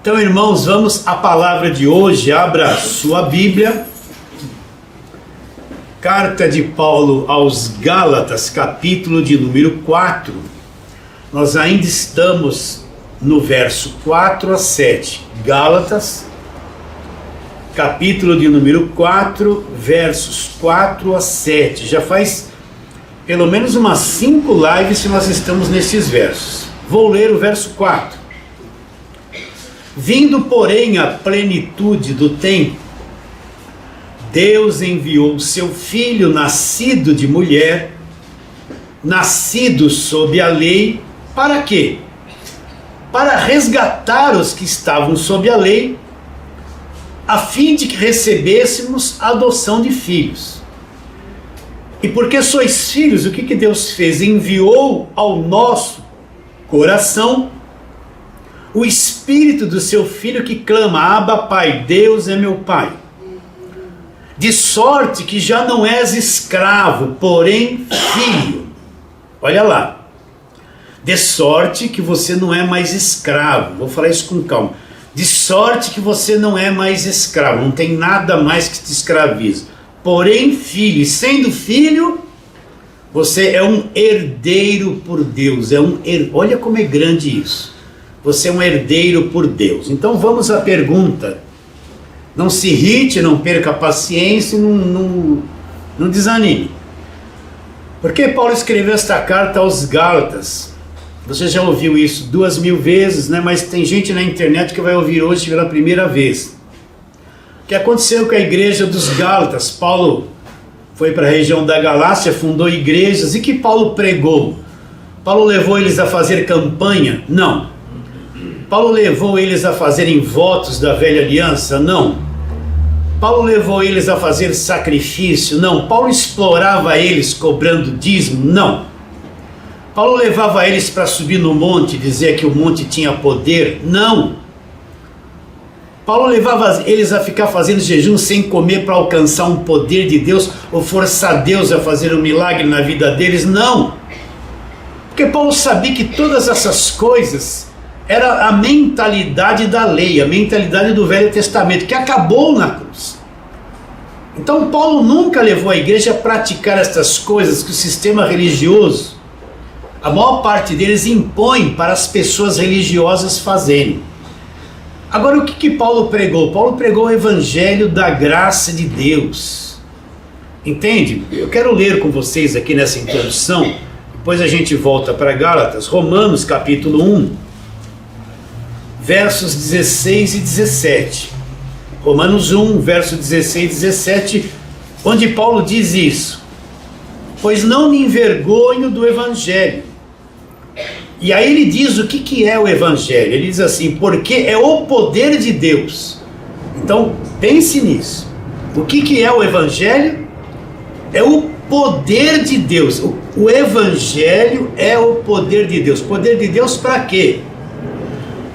Então, irmãos, vamos à palavra de hoje. Abra sua Bíblia. Carta de Paulo aos Gálatas, capítulo de número 4. Nós ainda estamos no verso 4 a 7. Gálatas, capítulo de número 4, versos 4 a 7. Já faz pelo menos umas 5 lives que nós estamos nesses versos. Vou ler o verso 4. Vindo, porém, a plenitude do tempo, Deus enviou seu Filho, nascido de mulher, nascido sob a lei, para quê? Para resgatar os que estavam sob a lei, a fim de que recebêssemos a adoção de filhos. E porque sois filhos, o que Deus fez? Enviou ao nosso coração o Espírito do seu Filho que clama: Abba, Pai, Deus é meu Pai. De sorte que já não és escravo, porém filho. Olha lá. De sorte que você não é mais escravo. Vou falar isso com calma. De sorte que você não é mais escravo. Não tem nada mais que te escraviza. Porém filho. E sendo filho, você é um herdeiro por Deus. Olha como é grande isso. Você é um herdeiro por Deus. Então vamos à pergunta. Não se irrite, não perca a paciência, não desanime. Por que Paulo escreveu esta carta aos Gálatas? Você já ouviu isso 2000 vezes, né? Mas tem gente na internet que vai ouvir hoje pela primeira vez. O que aconteceu com a igreja dos Gálatas? Paulo foi para a região da Galácia, fundou igrejas. E que Paulo pregou? Paulo levou eles a fazer campanha? Não. Paulo levou eles a fazerem votos da velha aliança? Não. Paulo levou eles a fazer sacrifício? Não. Paulo explorava eles cobrando dízimo? Não. Paulo levava eles para subir no monte e dizer que o monte tinha poder? Não. Paulo levava eles a ficar fazendo jejum sem comer para alcançar um poder de Deus ou forçar Deus a fazer um milagre na vida deles? Não. Porque Paulo sabia que todas essas coisas era a mentalidade da lei, a mentalidade do Velho Testamento, que acabou na cruz. Então Paulo nunca levou a igreja a praticar estas coisas que o sistema religioso, a maior parte deles, impõe para as pessoas religiosas fazerem. Agora, o que Paulo pregou? Paulo pregou o evangelho da graça de Deus. Entende? Eu quero ler com vocês aqui nessa introdução, depois a gente volta para Gálatas, Romanos capítulo 1, versos 16 e 17. Romanos 1, versos 16 e 17, onde Paulo diz isso: pois não me envergonho do evangelho. E aí ele diz o que é o evangelho. Ele diz assim: porque é o poder de Deus. Então pense nisso. O que é o evangelho? É o poder de Deus. O evangelho é o poder de Deus. Poder de Deus para quê?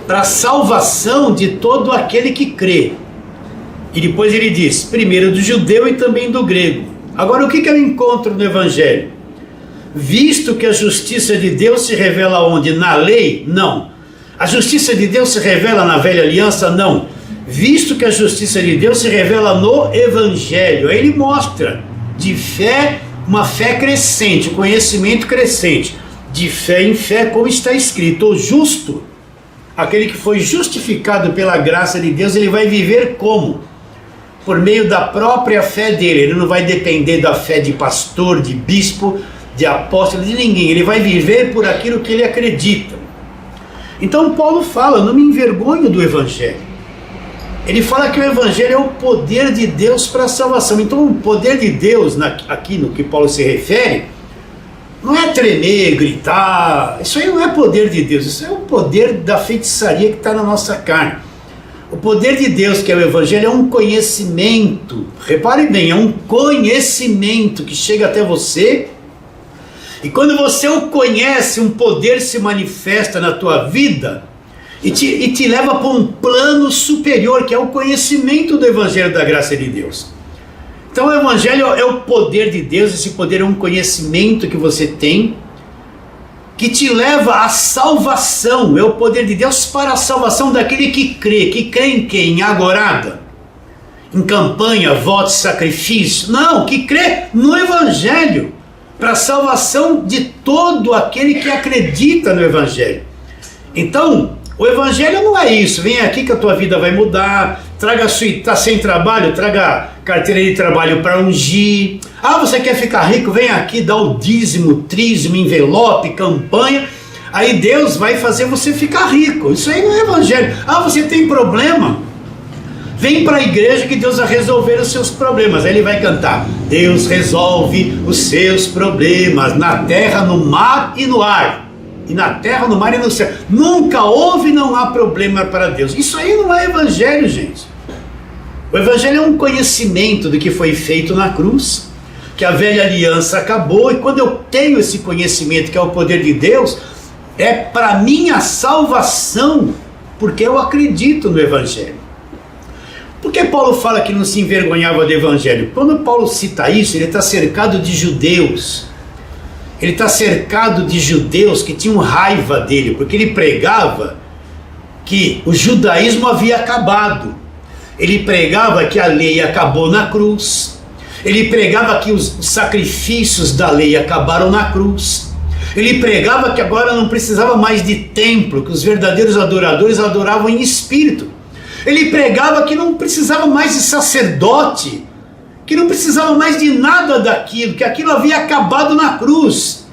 Para a salvação de todo aquele que crê. E depois ele diz, primeiro do judeu e também do grego. Agora, o que eu encontro no evangelho? Visto que a justiça de Deus se revela onde? Na lei? Não. A justiça de Deus se revela na velha aliança? Não. Visto que a justiça de Deus se revela no evangelho. Aí ele mostra de fé, uma fé crescente, conhecimento crescente. De fé em fé, como está escrito, o justo, aquele que foi justificado pela graça de Deus, ele vai viver como? Por meio da própria fé dele. Ele não vai depender da fé de pastor, de bispo, de apóstolo, de ninguém. Ele vai viver por aquilo que ele acredita. Então Paulo fala, não me envergonho do evangelho. Ele fala que o evangelho é o poder de Deus para a salvação. Então o poder de Deus, aqui no que Paulo se refere, não é tremer, gritar. Isso aí não é poder de Deus. Isso é o poder da feitiçaria que está na nossa carne. O poder de Deus, que é o evangelho, é um conhecimento. Repare bem, é um conhecimento que chega até você. E quando você o conhece, um poder se manifesta na tua vida e te leva para um plano superior, que é o conhecimento do evangelho da graça de Deus. Então o evangelho é o poder de Deus. Esse poder é um conhecimento que você tem que te leva à salvação, é o poder de Deus para a salvação daquele que crê em quem? Em agorada, em campanha, voto, sacrifício, não, que crê no Evangelho, para a salvação de todo aquele que acredita no Evangelho. Então, o Evangelho não é isso, vem aqui que a tua vida vai mudar, está sem trabalho, traga carteira de trabalho para ungir. Ah, você quer ficar rico? Vem aqui, dá o dízimo, trízimo, envelope, campanha, aí Deus vai fazer você ficar rico. Isso aí não é Evangelho. Ah, você tem problema? Vem para a igreja que Deus vai resolver os seus problemas. Aí ele vai cantar: Deus resolve os seus problemas na terra, no mar e no ar. E na terra, no mar e no céu. Nunca houve e não há problema para Deus. Isso aí não é Evangelho, gente. O Evangelho é um conhecimento do que foi feito na cruz, que a velha aliança acabou, e quando eu tenho esse conhecimento, que é o poder de Deus, é para minha salvação, porque eu acredito no Evangelho. Por que Paulo fala que não se envergonhava do Evangelho? Quando Paulo cita isso, ele está cercado de judeus. Ele está cercado de judeus que tinham raiva dele, porque ele pregava que o judaísmo havia acabado. Ele pregava que a lei acabou na cruz. Ele pregava que os sacrifícios da lei acabaram na cruz. Ele pregava que agora não precisava mais de templo, que os verdadeiros adoradores adoravam em espírito. Ele pregava que não precisava mais de sacerdote, que não precisava mais de nada daquilo, que aquilo havia acabado na cruz.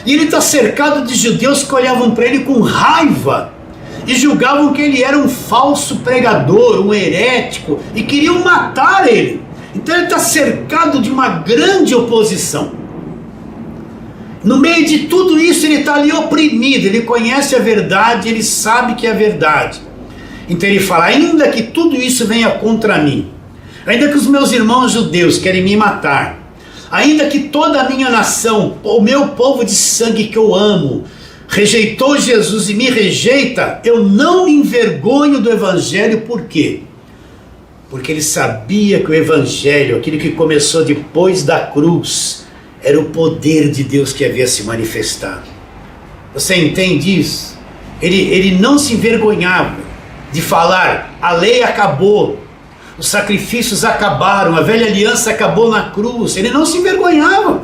E ele está cercado de judeus que olhavam para ele com raiva e julgavam que ele era um falso pregador, um herético, e queriam matar ele. Então ele está cercado de uma grande oposição. No meio de tudo isso ele está ali oprimido, ele conhece a verdade, ele sabe que é a verdade. Então ele fala: ainda que tudo isso venha contra mim, ainda que os meus irmãos judeus querem me matar, ainda que toda a minha nação, o meu povo de sangue que eu amo, rejeitou Jesus e me rejeita, eu não me envergonho do Evangelho. Por quê? Porque ele sabia que o Evangelho, aquele que começou depois da cruz, era o poder de Deus que havia se manifestado. Você entende isso? Ele não se envergonhava de falar: a lei acabou, os sacrifícios acabaram, a velha aliança acabou na cruz. Ele não se envergonhava.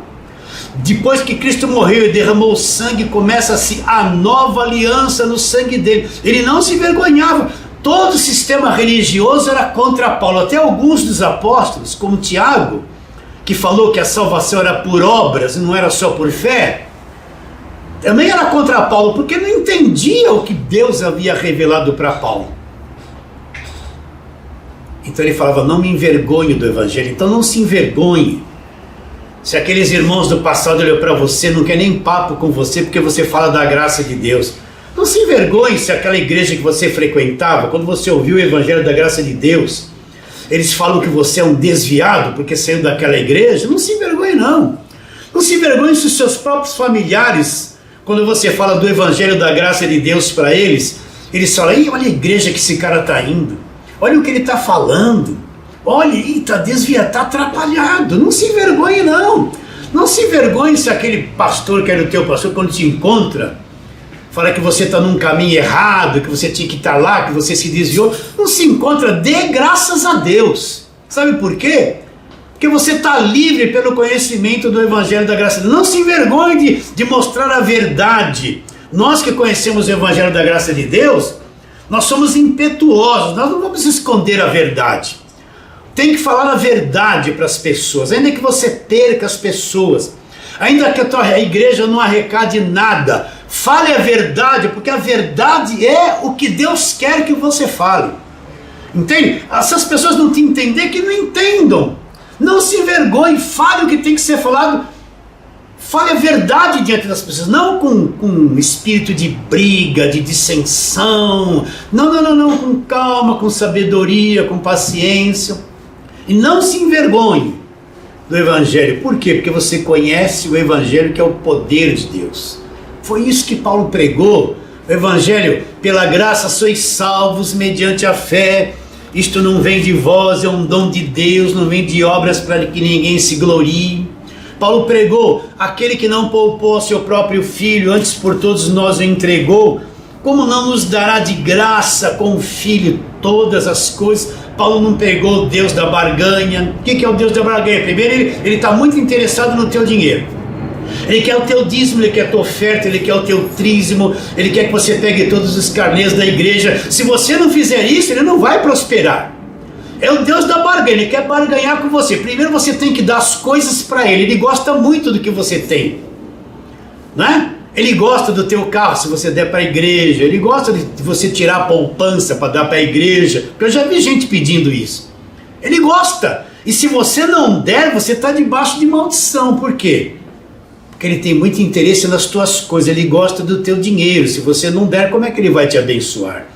Depois que Cristo morreu e derramou sangue, começa-se a nova aliança no sangue dele. Ele não se envergonhava. Todo o sistema religioso era contra Paulo. Até alguns dos apóstolos, como Tiago, que falou que a salvação era por obras e não era só por fé, também era contra Paulo, porque não entendia o que Deus havia revelado para Paulo. Então ele falava: não me envergonho do Evangelho. Então não se envergonhe. Se aqueles irmãos do passado olham para você, não quer nem papo com você, porque você fala da graça de Deus. Não se envergonhe se aquela igreja que você frequentava, quando você ouviu o Evangelho da graça de Deus, eles falam que você é um desviado porque saiu daquela igreja. Não se envergonhe, não. Não se envergonhe se os seus próprios familiares, quando você fala do Evangelho da graça de Deus para eles, eles falam: olha a igreja que esse cara está indo, olha o que ele está falando, olha, está desviado, está atrapalhado. Não se envergonhe, não. Não se envergonhe se aquele pastor que era o teu pastor, quando te encontra, fala que você está num caminho errado, que você tinha que estar lá, que você se desviou. Não se encontra, dê graças a Deus. Sabe por quê? Porque você está livre pelo conhecimento do Evangelho da graça de Deus. Não se envergonhe de mostrar a verdade. Nós que conhecemos o Evangelho da graça de Deus, nós somos impetuosos, nós não vamos esconder a verdade. Tem que falar a verdade para as pessoas, ainda que você perca as pessoas, ainda que a tua igreja não arrecade nada, fale a verdade, porque a verdade é o que Deus quer que você fale. Entende? Se as pessoas não te entender, que não entendam. Não se envergonhe, fale o que tem que ser falado. Fale a verdade diante das pessoas, não com espírito de briga, de dissensão. Não, com calma, com sabedoria, com paciência. E não se envergonhe do Evangelho. Por quê? Porque você conhece o Evangelho, que é o poder de Deus. Foi isso que Paulo pregou. O Evangelho: pela graça sois salvos mediante a fé. Isto não vem de vós, é um dom de Deus, não vem de obras para que ninguém se glorie. Paulo pregou, aquele que não poupou ao seu próprio filho, antes por todos nós o entregou, como não nos dará de graça com o filho todas as coisas? Paulo não pregou o Deus da barganha. O que é o Deus da barganha? Primeiro, ele está muito interessado no teu dinheiro. Ele quer o teu dízimo, ele quer a tua oferta, ele quer o teu trízimo, ele quer que você pegue todos os carnês da igreja. Se você não fizer isso, ele não vai prosperar. É o Deus da barganha, ele quer barganhar com você. Primeiro você tem que dar as coisas para ele gosta muito do que você tem, né? Ele gosta do teu carro se você der para a igreja, ele gosta de você tirar a poupança para dar para a igreja, porque eu já vi gente pedindo isso. Ele gosta, e se você não der, você está debaixo de maldição. Por quê? Porque ele tem muito interesse nas tuas coisas, ele gosta do teu dinheiro. Se você não der, como é que ele vai te abençoar?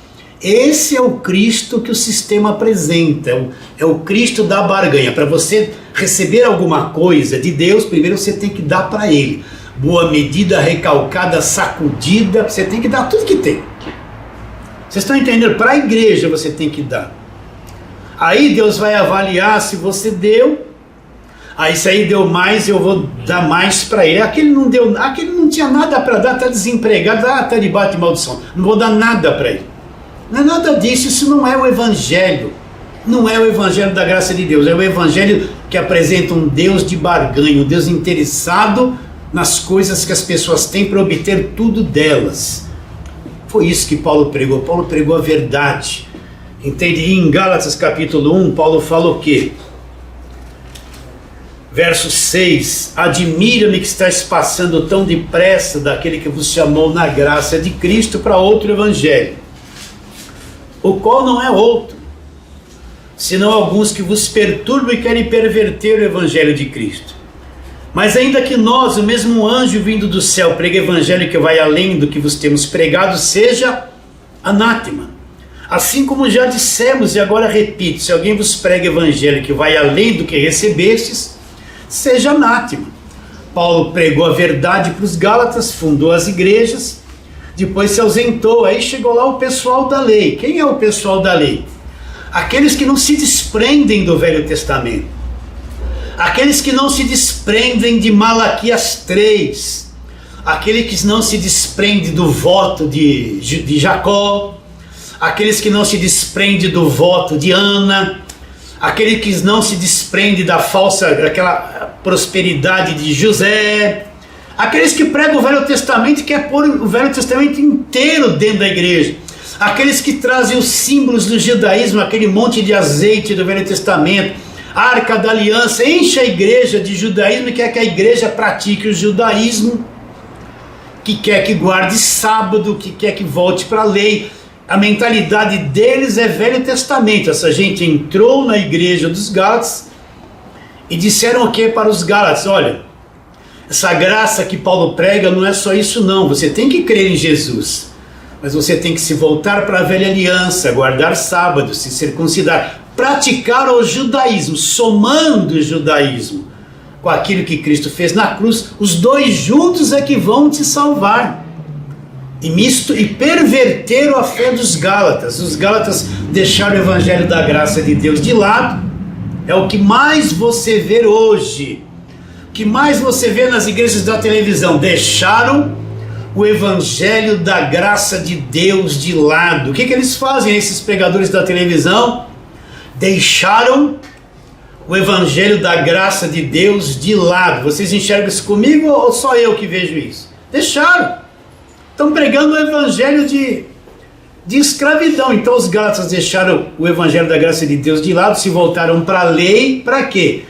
Esse é o Cristo que o sistema apresenta, é o Cristo da barganha. Para você receber alguma coisa de Deus, primeiro você tem que dar para ele. Boa medida, recalcada, sacudida, você tem que dar tudo que tem. Vocês estão entendendo? Para a igreja você tem que dar. Aí Deus vai avaliar se você deu. Aí se aí deu mais, eu vou dar mais para ele. Aquele não deu, aquele não tinha nada para dar, está desempregado, está debaixo de maldição. Não vou dar nada para ele. Não é nada disso, isso não é o evangelho. Não é o evangelho da graça de Deus, é o evangelho que apresenta um Deus de barganha, um Deus interessado nas coisas que as pessoas têm para obter tudo delas. Foi isso que Paulo pregou. Paulo pregou a verdade. Entende? E em Gálatas capítulo 1, Paulo fala o quê? Verso 6: admira-me que estáis passando tão depressa daquele que vos chamou na graça de Cristo para outro evangelho, o qual não é outro, senão alguns que vos perturbam e querem perverter o evangelho de Cristo. Mas ainda que nós, o mesmo anjo vindo do céu, pregue evangelho que vai além do que vos temos pregado, seja anátema. Assim como já dissemos e agora repito, se alguém vos prega evangelho que vai além do que recebestes, seja anátema. Paulo pregou a verdade para os Gálatas, fundou as igrejas, depois se ausentou, aí chegou lá o pessoal da lei. Quem é o pessoal da lei? Aqueles que não se desprendem do Velho Testamento. Aqueles que não se desprendem de Malaquias 3, aqueles que não se desprendem do voto de Jacó, aqueles que não se desprendem do voto de Ana, aqueles que não se desprendem da falsa, daquela prosperidade de José, aqueles que pregam o Velho Testamento e querem pôr o Velho Testamento inteiro dentro da igreja, aqueles que trazem os símbolos do judaísmo, aquele monte de azeite do Velho Testamento, a Arca da Aliança, enche a igreja de judaísmo e quer que a igreja pratique o judaísmo, que quer que guarde sábado, que quer que volte para a lei. A mentalidade deles é Velho Testamento. Essa gente entrou na igreja dos Gálatas e disseram o que para os Gálatas? Olha, essa graça que Paulo prega não é só isso não, você tem que crer em Jesus, mas você tem que se voltar para a velha aliança, guardar sábado, se circuncidar, praticar o judaísmo, somando o judaísmo com aquilo que Cristo fez na cruz. Os dois juntos é que vão te salvar. E perverteram a fé dos Gálatas. Os Gálatas deixaram o evangelho da graça de Deus de lado. É o que mais você vê hoje, o que mais você vê nas igrejas da televisão. Deixaram o evangelho da graça de Deus de lado. O que eles fazem, esses pregadores da televisão? Deixaram o evangelho da graça de Deus de lado. Vocês enxergam isso comigo ou só eu que vejo isso? Deixaram. Estão pregando o evangelho de escravidão. Então os Gálatas deixaram o evangelho da graça de Deus de lado, se voltaram para a lei. Para quê?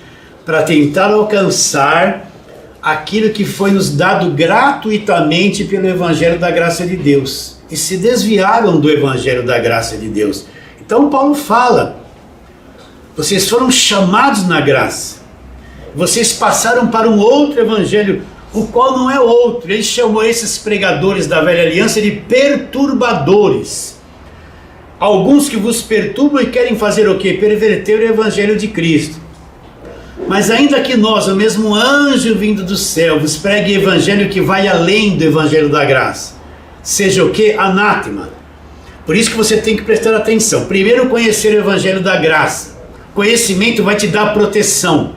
Para tentar alcançar aquilo que foi nos dado gratuitamente pelo evangelho da graça de Deus. E se desviaram do evangelho da graça de Deus. Então Paulo fala: vocês foram chamados na graça, vocês passaram para um outro evangelho, o qual não é outro. Ele chamou esses pregadores da velha aliança de perturbadores. Alguns que vos perturbam e querem fazer o quê? Perverter o evangelho de Cristo. Mas ainda que nós, o mesmo anjo vindo do céu, vos pregue evangelho que vai além do evangelho da graça, seja o quê? Anátema. Por isso que você tem que prestar atenção. Primeiro, conhecer o evangelho da graça. Conhecimento vai te dar proteção.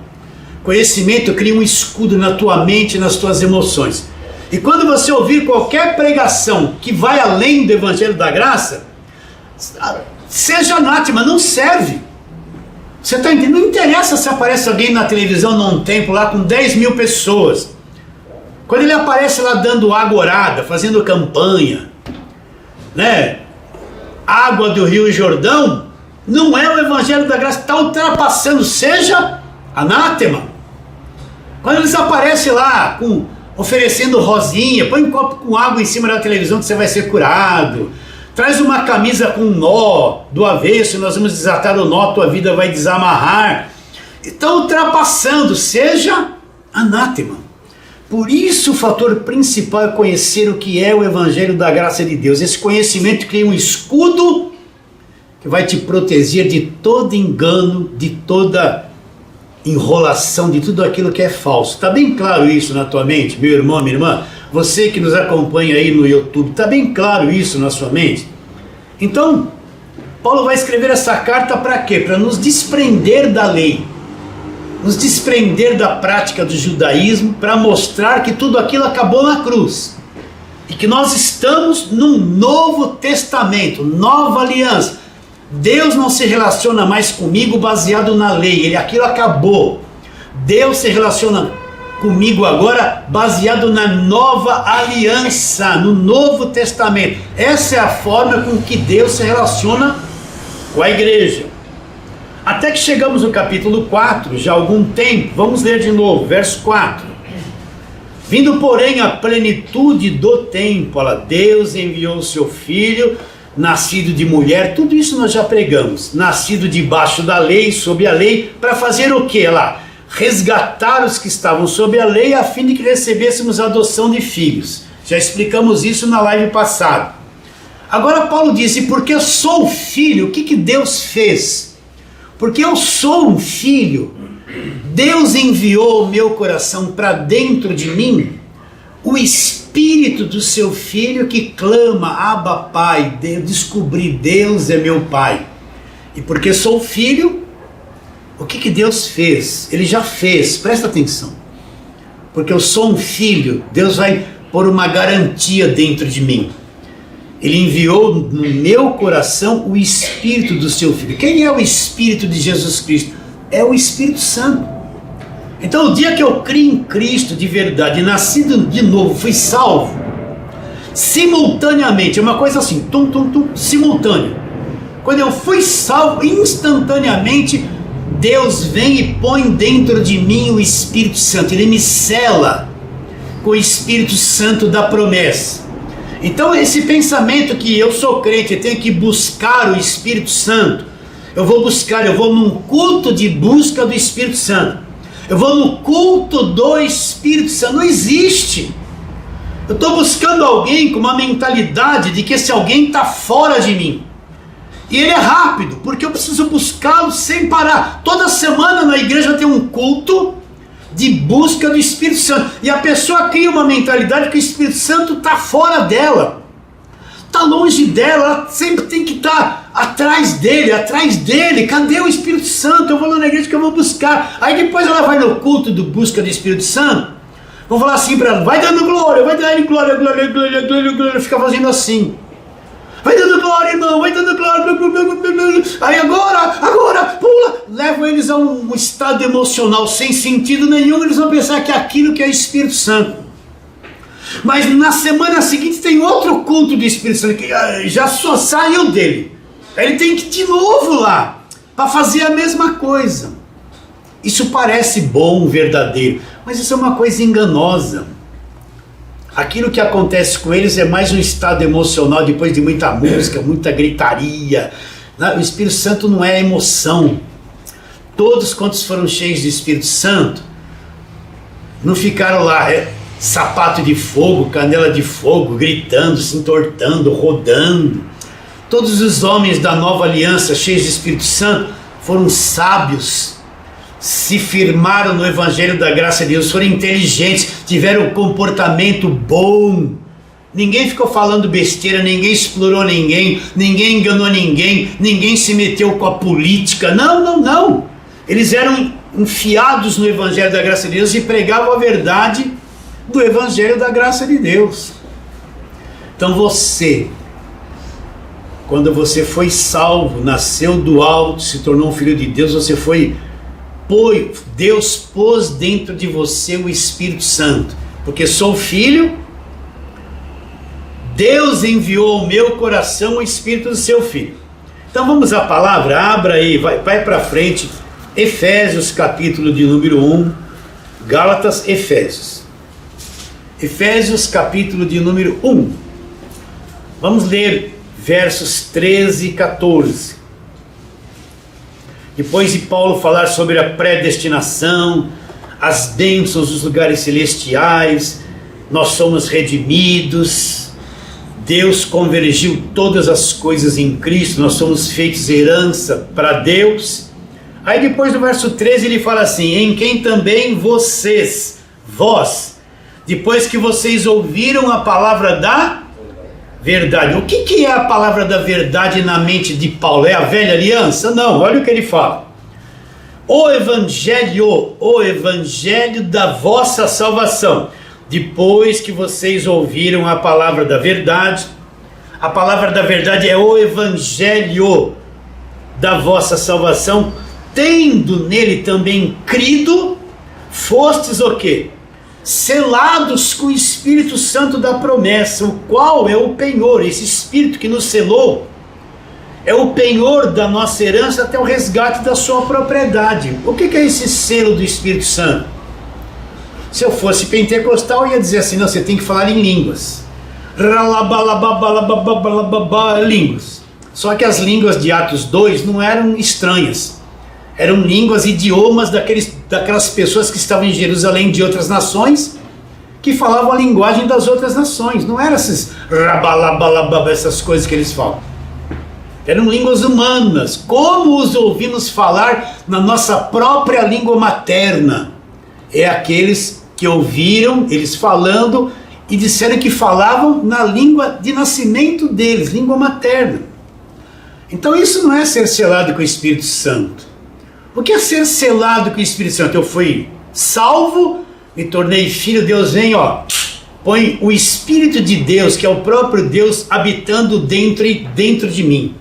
Conhecimento cria um escudo na tua mente e nas tuas emoções. E quando você ouvir qualquer pregação que vai além do Evangelho da Graça, seja anátema, não serve. Você está entendendo? Não interessa se aparece alguém na televisão num templo lá com 10 mil pessoas. Quando ele aparece lá dando agorada, fazendo campanha, né? Água do Rio Jordão, não é o Evangelho da Graça, está ultrapassando, seja anátema. Quando eles aparecem lá oferecendo rosinha, põe um copo com água em cima da televisão que você vai ser curado, traz uma camisa com um nó do avesso, nós vamos desatar o nó, tua vida vai desamarrar. Está ultrapassando, seja anátema. Por isso o fator principal é conhecer o que é o Evangelho da Graça de Deus. Esse conhecimento cria um escudo que vai te proteger de todo engano, de toda enrolação, de tudo aquilo que é falso. Está bem claro isso na tua mente, meu irmão, minha irmã? Você que nos acompanha aí no YouTube, está bem claro isso na sua mente? Então, Paulo vai escrever essa carta para quê? Para nos desprender da lei, nos desprender da prática do judaísmo, para mostrar que tudo aquilo acabou na cruz e que nós estamos num novo testamento, nova aliança. Deus não se relaciona mais comigo baseado na lei, aquilo acabou. Deus se relaciona comigo agora baseado na nova aliança, no Novo Testamento. Essa é a forma com que Deus se relaciona com a igreja. Até que chegamos no capítulo 4, já há algum tempo. Vamos ler de novo, verso 4. Vindo, porém, a plenitude do tempo, Deus enviou o seu Filho, nascido de mulher. Tudo isso nós já pregamos. Nascido debaixo da lei, sob a lei, para fazer o que lá? Resgatar os que estavam sob a lei, a fim de que recebêssemos a adoção de filhos. Já explicamos isso na live passada. Agora Paulo diz, e porque eu sou filho, o que Deus fez? Porque eu sou um filho, Deus enviou o meu coração para dentro de mim o Espírito do seu Filho que clama, Abba Pai, eu descobri, Deus é meu Pai. E porque sou filho, o que Deus fez? Ele já fez, presta atenção. Porque eu sou um filho, Deus vai pôr uma garantia dentro de mim. Ele enviou no meu coração o Espírito do seu Filho. Quem é o Espírito de Jesus Cristo? É o Espírito Santo. Então o dia que eu criei em Cristo de verdade, nascido de novo, fui salvo, simultaneamente, é uma coisa assim, simultânea. Quando eu fui salvo, instantaneamente, Deus vem e põe dentro de mim o Espírito Santo. Ele me sela com o Espírito Santo da promessa. Então esse pensamento que eu sou crente, eu tenho que buscar o Espírito Santo, eu vou num culto de busca do Espírito Santo, eu vou no culto do Espírito Santo, não existe. Eu estou buscando alguém com uma mentalidade de que esse alguém está fora de mim, e ele é rápido, porque eu preciso buscá-lo sem parar. Toda semana na igreja tem um culto de busca do Espírito Santo, e a pessoa cria uma mentalidade que o Espírito Santo está fora dela, está longe dela, ela sempre tem que estar atrás dele. Cadê o Espírito Santo? Eu vou lá na igreja que eu vou buscar. Aí depois ela vai no culto do busca do Espírito Santo, vou falar assim para ela, vai dando glória, glória, fica fazendo assim, vai dando glória, irmão, vai dando glória, aí agora, pula, levam eles a um estado emocional sem sentido nenhum. Eles vão pensar que é aquilo que é Espírito Santo. Mas na semana seguinte tem outro culto do Espírito Santo, que já só saiu dele, aí ele tem que ir de novo lá, para fazer a mesma coisa. Isso parece bom, verdadeiro, mas isso é uma coisa enganosa. Aquilo que acontece com eles é mais um estado emocional depois de muita música, muita gritaria. O Espírito Santo não é emoção. Todos quantos foram cheios do Espírito Santo não ficaram lá, sapato de fogo, canela de fogo, gritando, se entortando, rodando. Todos os homens da nova aliança cheios do Espírito Santo foram sábios, se firmaram no Evangelho da Graça de Deus, foram inteligentes, tiveram um comportamento bom. Ninguém ficou falando besteira, ninguém explorou ninguém enganou ninguém se meteu com a política. Não. Eles eram enfiados no Evangelho da graça de Deus e pregavam a verdade do Evangelho da graça de Deus. Então você, quando você foi salvo, nasceu do alto, se tornou um filho de Deus, Deus pôs dentro de você o Espírito Santo, porque sou filho, Deus enviou ao meu coração o Espírito do seu Filho. Então vamos à palavra, abra aí, vai para frente, Efésios capítulo de número 1, Gálatas, Efésios capítulo de número 1, vamos ler versos 13 e 14. Depois de Paulo falar sobre a predestinação, as bênçãos dos lugares celestiais, nós somos redimidos, Deus convergiu todas as coisas em Cristo, nós somos feitos herança para Deus. Aí depois do verso 13 ele fala assim: em quem também vós, depois que vocês ouviram a palavra da verdade. O que é a palavra da verdade na mente de Paulo? É a velha aliança? Não, olha o que ele fala. O evangelho da vossa salvação. Depois que vocês ouviram a palavra da verdade, a palavra da verdade é o evangelho da vossa salvação, tendo nele também crido, fostes o quê? Selados com o Espírito Santo da promessa, o qual é o penhor. Esse Espírito que nos selou é o penhor da nossa herança até o resgate da sua propriedade. O que é esse selo do Espírito Santo? Se eu fosse pentecostal, eu ia dizer assim: não, você tem que falar em línguas. Línguas. Só que as línguas de Atos 2 não eram estranhas. Eram línguas, idiomas daquelas pessoas que estavam em Jerusalém de outras nações, que falavam a linguagem das outras nações. Não eram essas coisas que eles falam. Eram línguas humanas. Como os ouvimos falar na nossa própria língua materna? É aqueles que ouviram eles falando e disseram que falavam na língua de nascimento deles, língua materna. Então isso não é ser selado com o Espírito Santo. O que é ser selado com o Espírito Santo? Eu fui salvo, me tornei filho, Deus vem, põe o Espírito de Deus, que é o próprio Deus, habitando dentro de mim.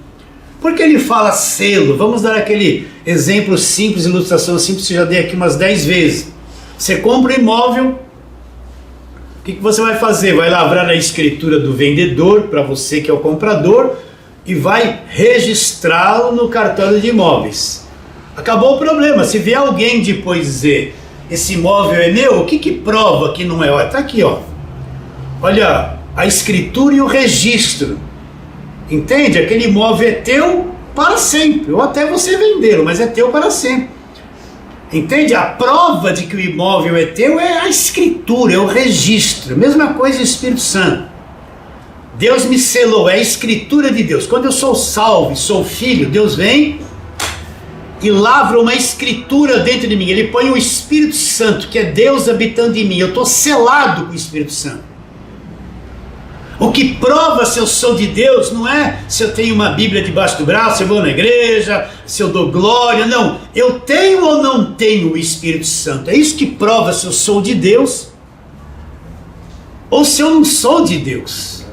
Por que ele fala selo? Vamos dar aquele exemplo simples, ilustração simples, que eu já dei aqui umas 10 vezes. Você compra um imóvel, o que você vai fazer? Vai lavrar a escritura do vendedor, para você que é o comprador, e vai registrá-lo no cartório de imóveis. Acabou o problema. Se vier alguém depois dizer: esse imóvel é meu, o que prova que não é? Está aqui, olha a escritura e o registro. Entende? Aquele imóvel é teu para sempre, ou até você vendê-lo, mas é teu para sempre. Entende? A prova de que o imóvel é teu é a escritura, é o registro. Mesma coisa o Espírito Santo. Deus me selou, é a escritura de Deus. Quando eu sou salvo e sou filho, Deus vem e lavra uma escritura dentro de mim. Ele põe o Espírito Santo, que é Deus habitando em mim. Eu estou selado com o Espírito Santo. O que prova se eu sou de Deus não é se eu tenho uma Bíblia debaixo do braço, se eu vou na igreja, se eu dou glória, não. Eu tenho ou não tenho o Espírito Santo? É isso que prova se eu sou de Deus ou se eu não sou de Deus.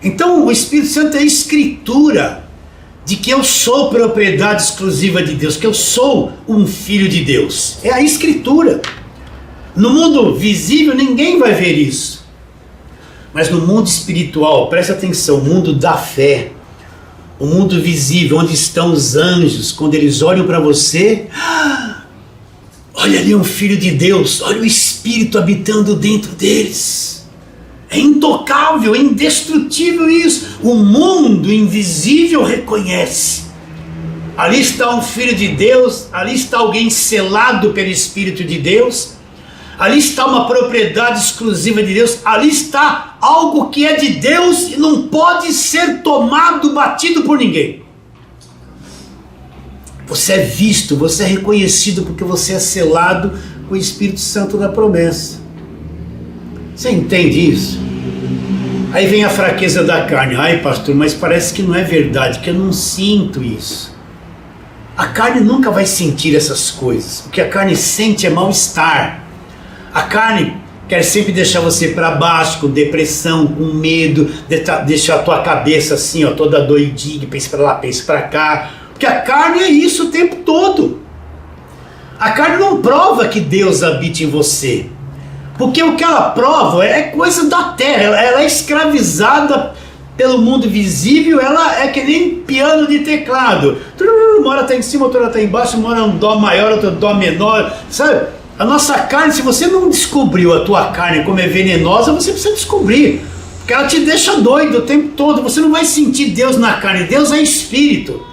Então o Espírito Santo é a escritura de que eu sou propriedade exclusiva de Deus, que eu sou um filho de Deus. É a escritura. No mundo visível ninguém vai ver isso. Mas no mundo espiritual, presta atenção, o mundo da fé, o mundo visível, onde estão os anjos, quando eles olham para você, olha ali um filho de Deus, olha o Espírito habitando dentro deles. É intocável, é indestrutível isso. O mundo invisível reconhece. Ali está um filho de Deus, ali está alguém selado pelo Espírito de Deus. Ali está uma propriedade exclusiva de Deus, ali está algo que é de Deus e não pode ser tomado, batido por ninguém. Você é visto, você é reconhecido porque você é selado com o Espírito Santo da promessa. Você entende isso? Aí vem a fraqueza da carne. Ai, pastor, mas parece que não é verdade, que eu não sinto isso. A carne nunca vai sentir essas coisas. O que a carne sente é mal-estar. A carne quer sempre deixar você para baixo, com depressão, com medo, deixar a tua cabeça assim, ó, toda doidinha, pensa para lá, pensa para cá. Porque a carne é isso o tempo todo. A carne não prova que Deus habita em você. Porque o que ela prova é coisa da terra. Ela é escravizada pelo mundo visível. Ela é que nem piano de teclado. Uma hora está em cima, outra hora está embaixo, uma hora é um dó maior, outra dó menor. Sabe? A nossa carne, se você não descobriu a tua carne como é venenosa, você precisa descobrir. Porque ela te deixa doido o tempo todo. Você não vai sentir Deus na carne. Deus é espírito.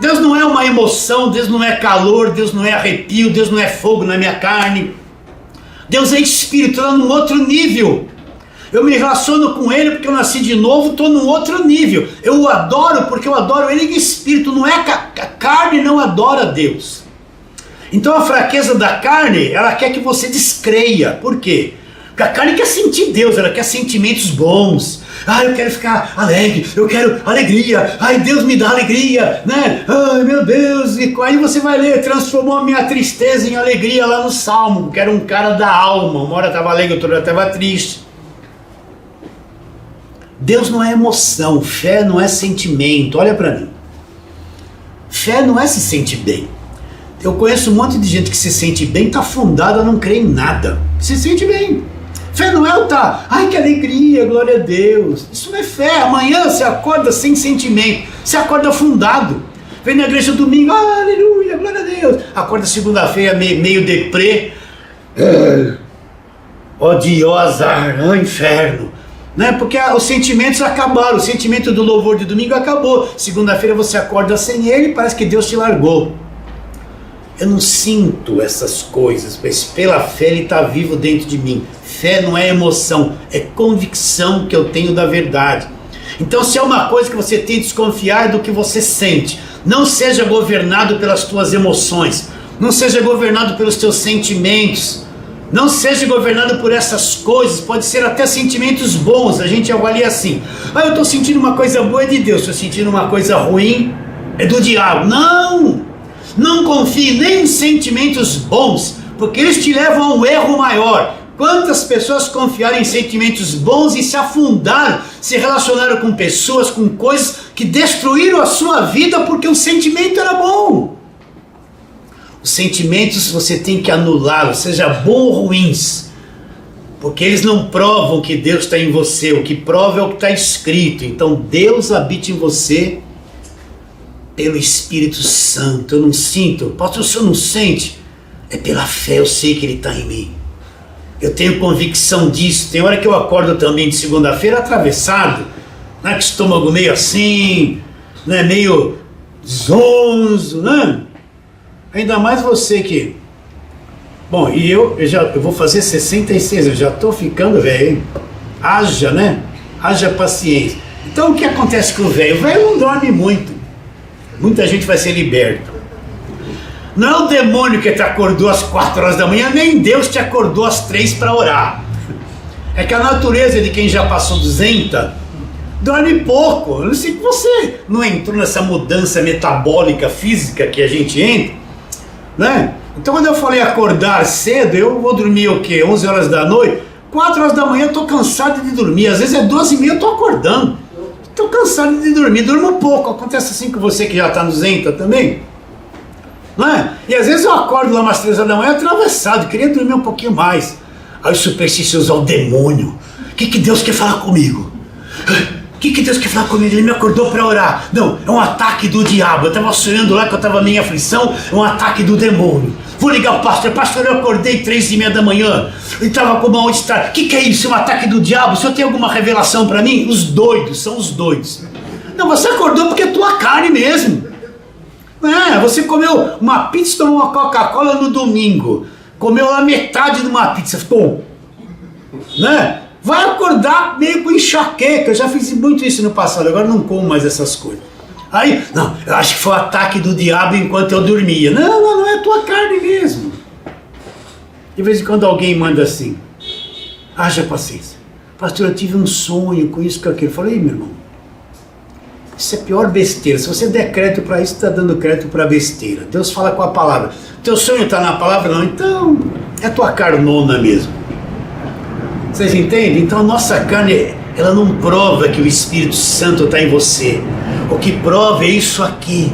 Deus não é uma emoção, Deus não é calor, Deus não é arrepio, Deus não é fogo na minha carne. Deus é espírito, está num outro nível. Eu me relaciono com Ele porque eu nasci de novo, estou num outro nível. Eu o adoro porque eu adoro Ele em espírito, não é a carne não adora Deus. Então a fraqueza da carne, ela quer que você descreia. Por quê? Porque a carne quer sentir Deus, ela quer sentimentos bons. Ah, eu quero ficar alegre, eu quero alegria. Ai, Deus me dá alegria, né? Ai, meu Deus. E aí você vai ler, transformou a minha tristeza em alegria lá no Salmo, porque era um cara da alma. Uma hora estava alegre, outra hora estava triste. Deus não é emoção, fé não é sentimento. Olha para mim. Fé não é se sentir bem. Eu conheço um monte de gente que se sente bem, está afundada, não crê em nada. Se sente bem. Fé não é o tá, ai que alegria, glória a Deus. Isso não é fé. Amanhã você acorda sem sentimento, você acorda afundado. Vem na igreja domingo, aleluia, glória a Deus. Acorda segunda-feira meio deprê, odiosa, inferno. Né? Porque os sentimentos acabaram, o sentimento do louvor de domingo acabou. Segunda-feira você acorda sem ele e parece que Deus te largou. Eu não sinto essas coisas, mas pela fé Ele está vivo dentro de mim. Fé não é emoção, é convicção que eu tenho da verdade. Então se é uma coisa que você tem que desconfiar é do que você sente. Não seja governado pelas tuas emoções, não seja governado pelos teus sentimentos, não seja governado por essas coisas. Pode ser até sentimentos bons, a gente avalia assim. Ah, eu estou sentindo uma coisa boa, é de Deus. Estou sentindo uma coisa ruim, é do diabo. Não! Não confie nem em sentimentos bons, porque eles te levam a um erro maior. Quantas pessoas confiaram em sentimentos bons e se afundaram, se relacionaram com pessoas, com coisas que destruíram a sua vida porque o sentimento era bom. Os sentimentos você tem que anulá-los, seja bom ou ruins, porque eles não provam que Deus está em você. O que prova é o que está escrito. Então Deus habita em você pelo Espírito Santo. Eu não sinto, pastor, o senhor não sente? É pela fé, eu sei que Ele está em mim. Eu tenho convicção disso. Tem hora que eu acordo também de segunda-feira atravessado, né, com o estômago meio assim, né, meio zonzo, né? Ainda mais você que... Bom, e eu vou fazer 66, eu já estou ficando velho, hein? Haja, né? Haja paciência. Então o que acontece com o velho? O velho não dorme muito. Muita gente vai ser liberta. Não é o demônio que te acordou às 4 horas da manhã, nem Deus te acordou às 3 para orar. É que a natureza de quem já passou 200 dorme pouco. Eu não sei que você não entrou nessa mudança metabólica, física que a gente entra, né? Então quando eu falei acordar cedo, eu vou dormir o quê? 11 horas da noite? 4 horas da manhã eu estou cansado de dormir. Às vezes é 12h30 eu estou acordando. Estou cansado de dormir, durmo pouco. Acontece assim com você que já está no Zenta também, não é? E às vezes eu acordo lá umas 3 horas da manhã atravessado, queria dormir um pouquinho mais. Aí os supersticiosos, o demônio, o que Deus quer falar comigo? O que Deus quer falar comigo? Ele me acordou para orar. Não, é um ataque do diabo. Eu estava sonhando lá que eu estava em aflição, é um ataque do demônio. Vou ligar o pastor, eu acordei 3h30 da manhã, e estava com uma onde estar. O que é isso? É um ataque do diabo? O senhor tem alguma revelação para mim? Os doidos, são os doidos. Não, você acordou porque é tua carne mesmo. Você comeu uma pizza, tomou uma Coca-Cola no domingo, comeu lá metade de uma pizza, ficou, né? Vai acordar meio com enxaqueca. Eu já fiz muito isso no passado, agora não como mais essas coisas. Aí, não, eu acho que foi o ataque do diabo enquanto eu dormia. Não é tua carne mesmo. De vez em quando alguém manda assim, haja paciência. Pastor, eu tive um sonho com isso, com aquilo. Eu falei, meu irmão, Isso é pior besteira. Se você der crédito para isso, está dando crédito para besteira. Deus fala com a palavra. Teu sonho está na palavra? Não. Então, é tua carnona mesmo. Vocês entendem? Então a nossa carne, ela não prova que o Espírito Santo está em você. O que prova é isso aqui.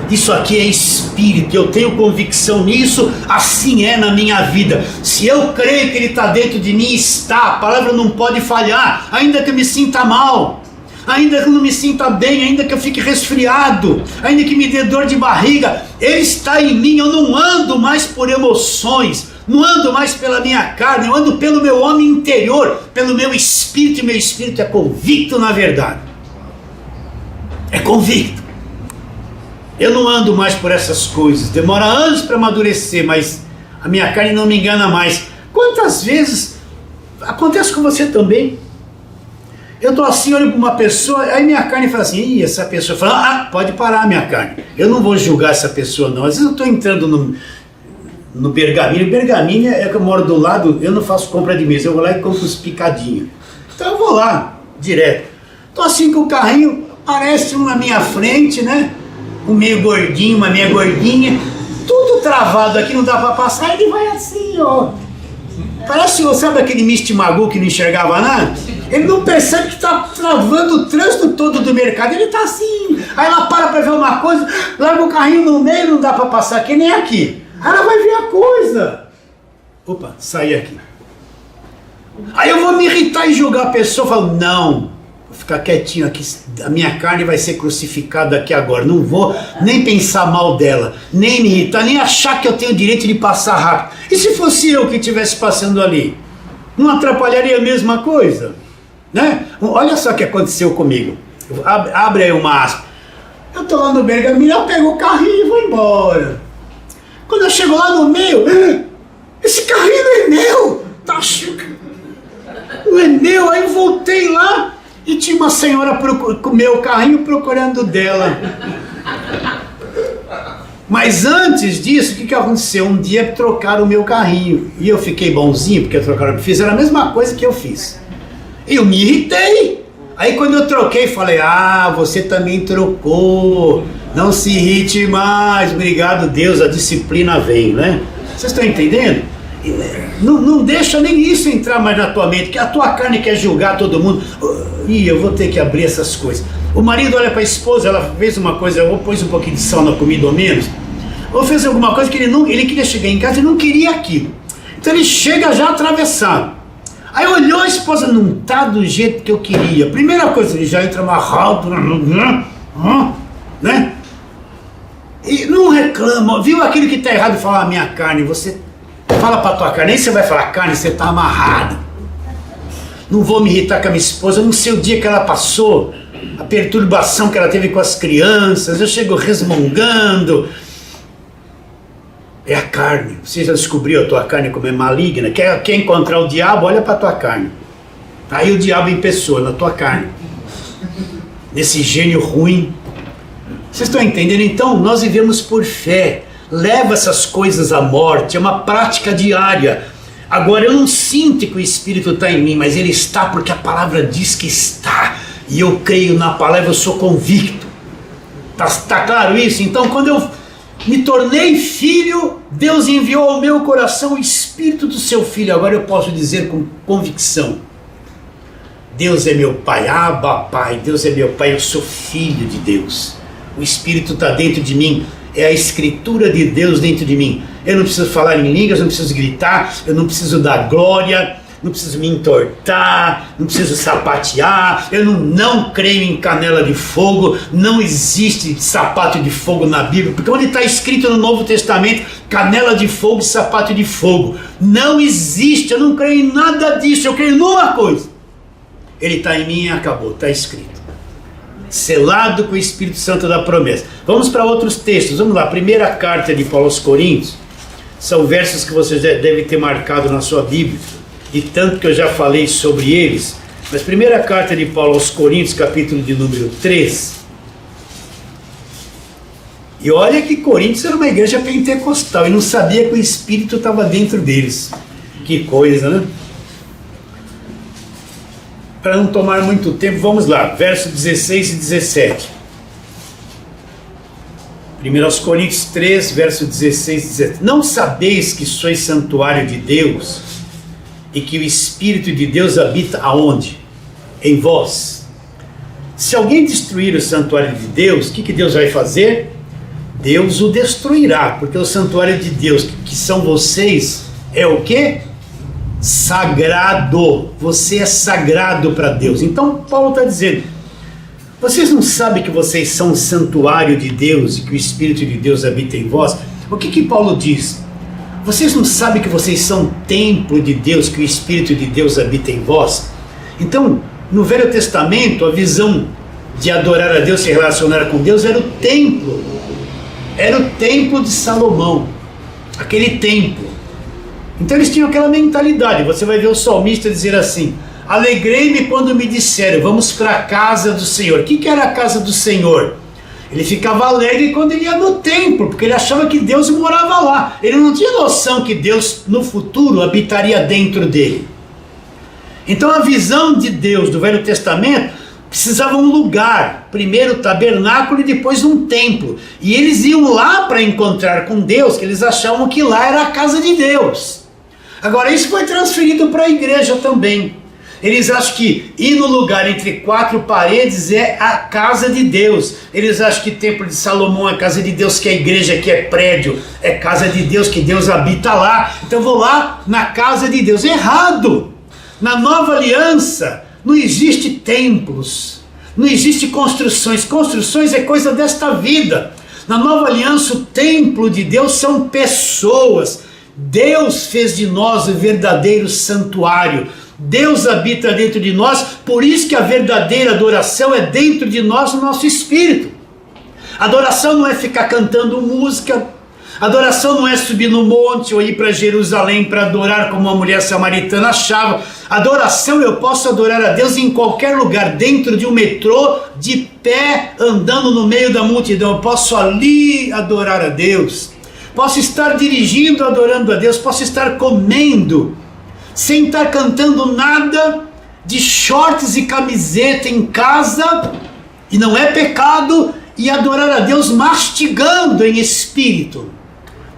Isso aqui é Espírito. Eu tenho convicção nisso, assim é na minha vida. Se eu creio que Ele está dentro de mim, está. A palavra não pode falhar, ainda que eu me sinta mal, ainda que eu não me sinta bem, ainda que eu fique resfriado, ainda que me dê dor de barriga, Ele está em mim. Eu não ando mais por emoções, não ando mais pela minha carne, eu ando pelo meu homem interior, pelo meu espírito, e meu espírito é convicto na verdade. É convicto. Eu não ando mais por essas coisas, demora anos para amadurecer, mas a minha carne não me engana mais. Quantas vezes acontece com você também? Eu estou assim, olho para uma pessoa, aí minha carne fala assim, ih, essa pessoa fala, pode parar minha carne. Eu não vou julgar essa pessoa não, às vezes eu estou entrando no Bergamini. Bergamini é que eu moro do lado, eu não faço compra de mesa, eu vou lá e compro os picadinhos. Então eu vou lá, direto. Estou assim com o carrinho, aparece um na minha frente, né? Um meio gordinho, uma meia gordinha, tudo travado aqui, não dá para passar, ele vai assim, ó. Parece, sabe aquele Mr. Magoo que não enxergava nada? Ele não percebe que está travando o trânsito todo do mercado, ele está assim. Aí ela para ver uma coisa, larga o carrinho no meio, não dá para passar aqui, nem aqui. Aí ela vai ver a coisa. Opa, saí aqui. Aí eu vou me irritar e julgar a pessoa, falo, não. Ficar quietinho aqui, a minha carne vai ser crucificada aqui agora, não vou nem pensar mal dela, nem me irritar, nem achar que eu tenho o direito de passar rápido. E se fosse eu que estivesse passando ali? Não atrapalharia a mesma coisa? Né? Olha só o que aconteceu comigo. Abre aí uma aspa. Eu estou lá no Bergamini, eu pego o carrinho e vou embora. Quando eu chego lá no meio, esse carrinho não é meu, tá não é meu. Aí eu voltei lá e tinha uma senhora com o meu carrinho procurando dela. Mas antes disso, o que aconteceu? Um dia trocaram o meu carrinho e eu fiquei bonzinho porque fizeram a mesma coisa que eu fiz. Eu me irritei. Aí quando eu troquei, falei, você também trocou. Não se irrite mais. Obrigado, Deus, a disciplina vem, né? Vocês estão entendendo? Não deixa nem isso entrar mais na tua mente, que a tua carne quer julgar todo mundo. Eu vou ter que abrir essas coisas. O marido olha para a esposa, ela fez uma coisa, ou pôs um pouquinho de sal na comida ou menos, ou fez alguma coisa que ele queria chegar em casa e não queria aquilo. Então ele chega já atravessado. Aí olhou, a esposa não tá do jeito que eu queria. Primeira coisa, ele já entra amarrado, né? E não reclama, viu aquilo que tá errado e fala, minha carne, você fala pra tua carne, nem você vai falar, carne, você tá amarrado. Não vou me irritar com a minha esposa, eu não sei o dia que ela passou, a perturbação que ela teve com as crianças, eu chego resmungando. É a carne, você já descobriu a tua carne como é maligna? Quer encontrar o diabo? Olha pra tua carne. Aí o diabo em pessoa, na tua carne. Nesse gênio ruim. Vocês estão entendendo? Então, nós vivemos por fé. Leva essas coisas à morte, é uma prática diária. Agora eu não sinto que o Espírito está em mim, mas ele está porque a palavra diz que está. E eu creio na palavra, eu sou convicto. Tá claro isso? Então quando eu me tornei filho, Deus enviou ao meu coração o Espírito do seu Filho. Agora eu posso dizer com convicção, Deus é meu Pai, Abba Pai, Deus é meu Pai, eu sou filho de Deus. O Espírito está dentro de mim. É a escritura de Deus dentro de mim. Eu não preciso falar em línguas, não preciso gritar, eu não preciso dar glória, não preciso me entortar, não preciso sapatear, eu não creio em canela de fogo, não existe sapato de fogo na Bíblia, porque onde está escrito no Novo Testamento, canela de fogo e sapato de fogo, não existe, eu não creio em nada disso, eu creio numa coisa, ele está em mim e acabou, está escrito. Selado com o Espírito Santo da promessa. Vamos para outros textos, vamos lá, primeira carta de Paulo aos Coríntios, são versos que vocês devem ter marcado na sua Bíblia, de tanto que eu já falei sobre eles, mas primeira carta de Paulo aos Coríntios, capítulo de número 3, e olha que Coríntios era uma igreja pentecostal, e não sabia que o Espírito estava dentro deles, que coisa, né? Para não tomar muito tempo, vamos lá, versos 16 e 17. 1 Coríntios 3, verso 16 e 17. Não sabeis que sois santuário de Deus e que o Espírito de Deus habita aonde? Em vós. Se alguém destruir o santuário de Deus, o que Deus vai fazer? Deus o destruirá, porque o santuário de Deus, que são vocês, é o quê? Sagrado. Você é sagrado para Deus. Então Paulo está dizendo, vocês não sabem que vocês são um santuário de Deus e que o Espírito de Deus habita em vós? O que Paulo diz? Vocês não sabem que vocês são um templo de Deus, que o Espírito de Deus habita em vós? Então, no Velho Testamento, a visão de adorar a Deus, se relacionar com Deus, era o templo. Era o templo de Salomão. Aquele templo. Então eles tinham aquela mentalidade. Você vai ver o salmista dizer assim: alegrei-me quando me disseram, vamos para a casa do Senhor. O que era a casa do Senhor? Ele ficava alegre quando ele ia no templo, porque ele achava que Deus morava lá. Ele não tinha noção que Deus no futuro habitaria dentro dele. Então a visão de Deus do Velho Testamento precisava um lugar, primeiro o tabernáculo e depois um templo. E eles iam lá para encontrar com Deus, que eles achavam que lá era a casa de Deus. Agora isso foi transferido para a igreja também. Eles acham que ir no lugar entre quatro paredes é a casa de Deus. Eles acham que o templo de Salomão é a casa de Deus, que a igreja que é prédio é casa de Deus, que Deus habita lá. Então eu vou lá na casa de Deus. Errado! Na nova aliança não existe templos, não existe construções. Construções é coisa desta vida. Na nova aliança o templo de Deus são pessoas. Deus fez de nós o verdadeiro santuário. Deus habita dentro de nós, por isso que a verdadeira adoração é dentro de nós, no nosso espírito. Adoração não é ficar cantando música, adoração não é subir no monte ou ir para Jerusalém para adorar como a mulher samaritana achava. Adoração, eu posso adorar a Deus em qualquer lugar, dentro de um metrô, de pé, andando no meio da multidão. Eu posso ali adorar a Deus, posso estar dirigindo adorando a Deus, posso estar comendo sem estar cantando nada, de shorts e camiseta em casa, e não é pecado, e adorar a Deus mastigando em espírito,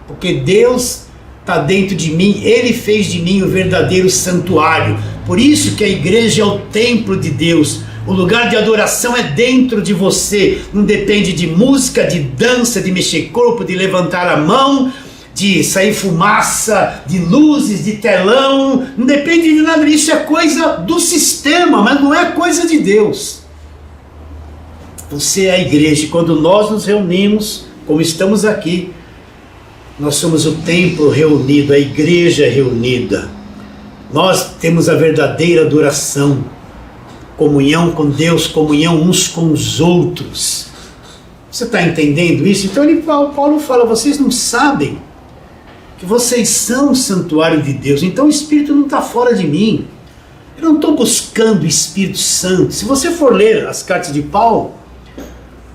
porque Deus está dentro de mim, Ele fez de mim o verdadeiro santuário. Por isso que a igreja é o templo de Deus. O lugar de adoração é dentro de você, não depende de música, de dança, de mexer corpo, de levantar a mão, de sair fumaça, de luzes, de telão, não depende de nada. Isso é coisa do sistema, mas não é coisa de Deus. Você é a igreja. Quando nós nos reunimos, como estamos aqui, nós somos o templo reunido, a igreja reunida. Nós temos a verdadeira adoração, comunhão com Deus, comunhão uns com os outros. Você está entendendo isso? Então Paulo fala, vocês não sabem que vocês são o santuário de Deus. Então o Espírito não está fora de mim. Eu não estou buscando o Espírito Santo. Se você for ler as cartas de Paulo,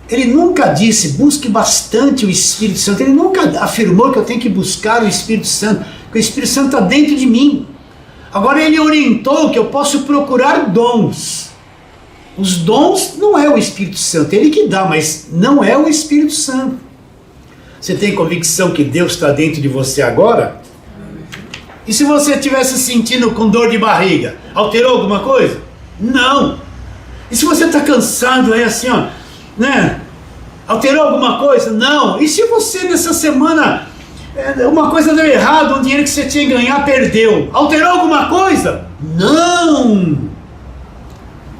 ele nunca disse, busque bastante o Espírito Santo. Ele nunca afirmou que eu tenho que buscar o Espírito Santo, porque o Espírito Santo está dentro de mim. Agora ele orientou que eu posso procurar dons. Os dons não é o Espírito Santo, ele que dá, mas não é o Espírito Santo. Você tem convicção que Deus está dentro de você agora? E se você estivesse sentindo com dor de barriga, alterou alguma coisa? Não. E se você está cansado, é assim, ó, né? Alterou alguma coisa? Não. E se você nessa semana, uma coisa deu errado, um dinheiro que você tinha que ganhar, perdeu, alterou alguma coisa? Não.